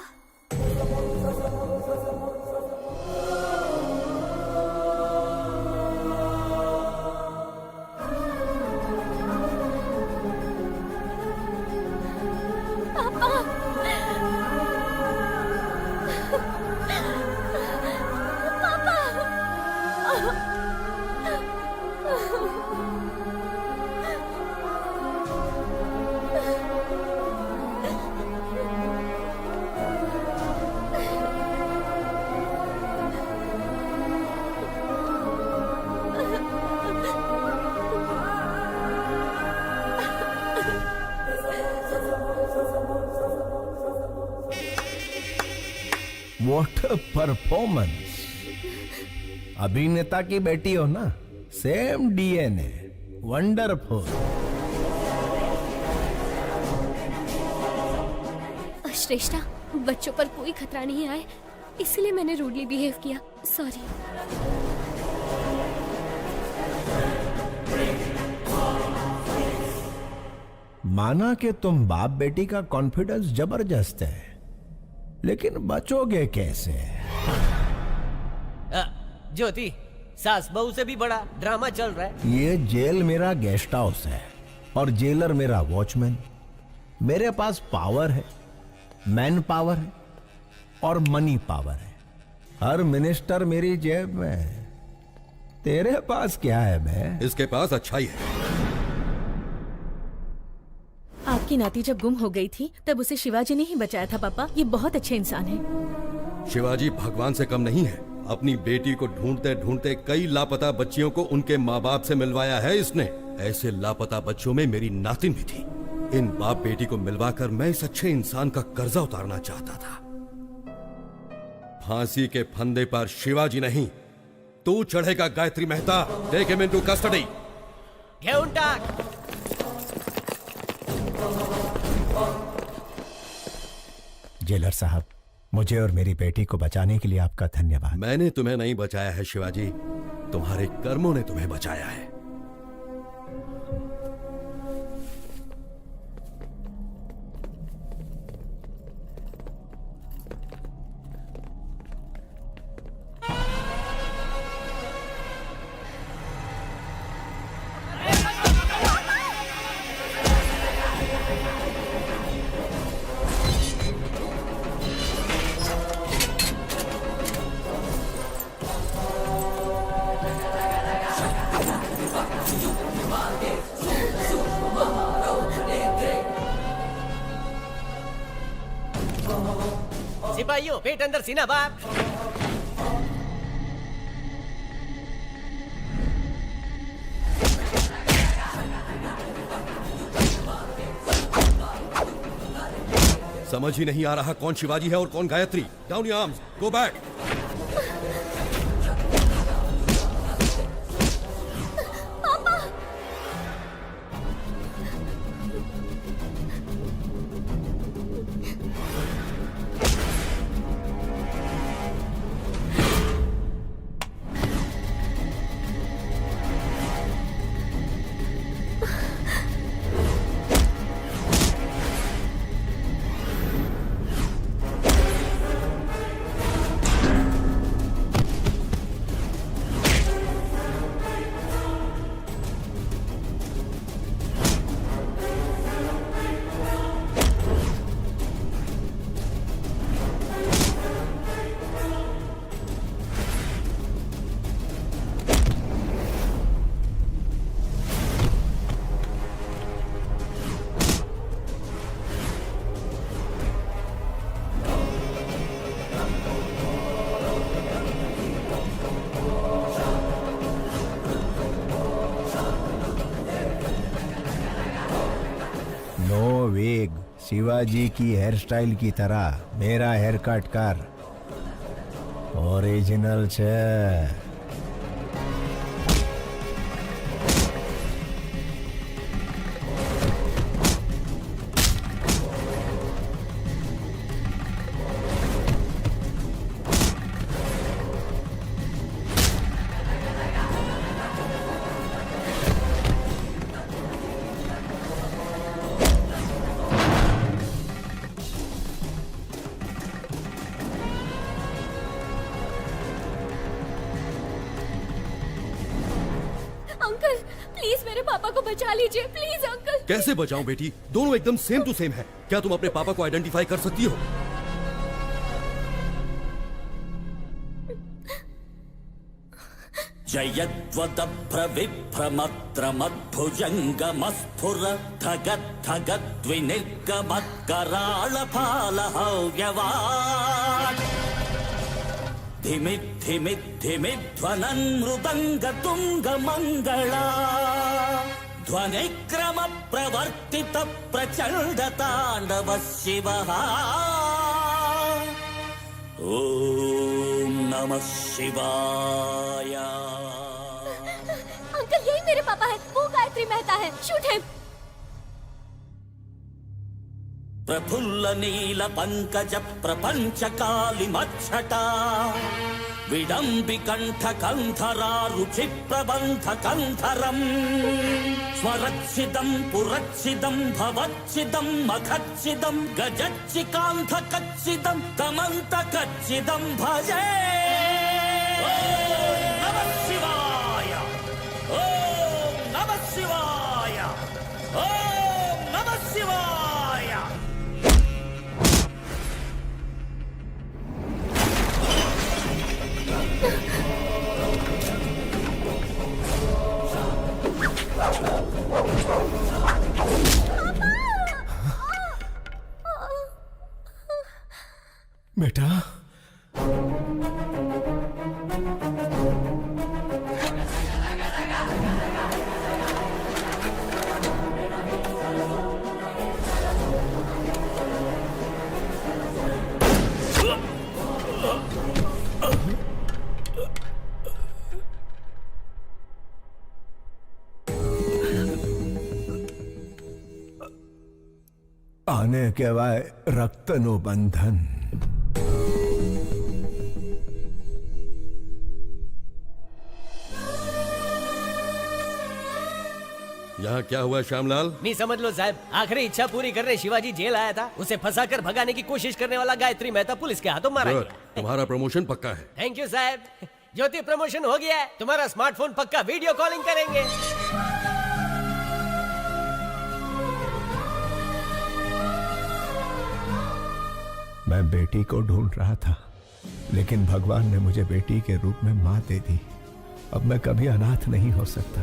व्हाट अ परफॉर्मेंस। अभिनेता की बेटी हो ना, सेम DNA। वंडरफुल। श्रेष्ठा, बच्चों पर कोई खतरा नहीं आए, इसलिए मैंने रूडली बिहेव किया। सॉरी। माना कि तुम बाप बेटी का कॉन्फिडेंस जबरदस्त है, लेकिन बचोगे कैसे? ज्योति, सास बहू से भी बड़ा ड्रामा चल रहा है। ये जेल मेरा गेस्ट हाउस है और जेलर मेरा वॉचमैन। मेरे पास पावर है, मैन पावर है और मनी पावर है। हर मिनिस्टर मेरी जेब में है। तेरे पास क्या है बे? इसके पास अच्छाई है। आपकी नाती जब गुम हो गई थी तब उसे शिवाजी ने ही बचाया था पापा। ये बहुत अच्छे इंसान है। शिवाजी भगवान से कम नहीं है। अपनी बेटी को ढूंढते ढूंढते कई लापता बच्चियों को उनके माँ बाप से मिलवाया है इसने। ऐसे लापता बच्चों में मेरी नातिन भी थी। इन बाप बेटी को मिलवाकर मैं इस अच्छे इंसान का कर्जा उतारना चाहता था। फांसी के फंदे पर शिवाजी नहीं, तू चढ़ेगा Gayatri Mehta. Take him into custody. घेऊन टाक। जेलर साहब, मुझे और मेरी बेटी को बचाने के लिए आपका धन्यवाद। मैंने तुम्हें नहीं बचाया है शिवाजी, तुम्हारे कर्मों ने तुम्हें बचाया है। सिपाहियों, पेट अंदर सीना बाहर। समझ ही नहीं आ रहा कौन शिवाजी है और कौन Gayatri. Down your arms, go back. वेग, शिवाजी की हेयर स्टाइल की तरह मेरा हेयर कट कर। ओरिजिनल छे। अंकल प्लीज मेरे पापा को बचा लीजिए, प्लीज अंकल। कैसे बचाऊं बेटी? दोनों एकदम सेम टू सेम है। क्या तुम अपने पापा को आइडेंटिफाई कर सकती हो? जयद्वदभ्रविभ्रमत्रमद्भुजङ्गमस्फुरद्धगद्धगद्विनिर्गमत्कराळफालहव्यवान् धिमिद्धिमिद्धिमिध्वनन् मृदङ्गतुङ्गमङ्गला ध्वनिक्रमप्रवर्तितप्रचण्डताण्डवः शिवः। ॐ नमः शिवाय। अंकल यही मेरे पापा है, वो गायत्री गायत्री मेहता है। Shoot him. प्रफुल्ल नील पंकज प्रपंच कालिमच्छटा विडम्बि कंठ कंधरा रुचि प्रबंध कंधरम स्वरच्छिदं पुरच्छिदं भवच्छिदं मखच्छिदं गजच्चिकांध कच्छिदं तमंत कच्छिदं भजे। ओम नमः शिवाय, ओम नमः शिवाय, ओम नमः शिवाय। बेटा, आने के वाय रक्त नो बंधन। यहाँ क्या हुआ श्यामलाल? नहीं समझ लो साहब, आखिरी इच्छा पूरी करने शिवाजी जेल आया था। उसे फंसाकर भगाने की कोशिश करने वाला गायत्री मेहता पुलिस के हाथों मारा गुड, गया। तुम्हारा प्रमोशन पक्का है। थैंक यू साहब। ज्योति प्रमोशन हो गया है। तुम्हारा स्मार्टफोन पक्का वीडियो कॉलिंग करेंगे। मैं बेटी को ढूंढ रहा था, लेकिन भगवान ने मुझे बेटी के रूप में मां दे दी। अब मैं कभी अनाथ नहीं हो सकता।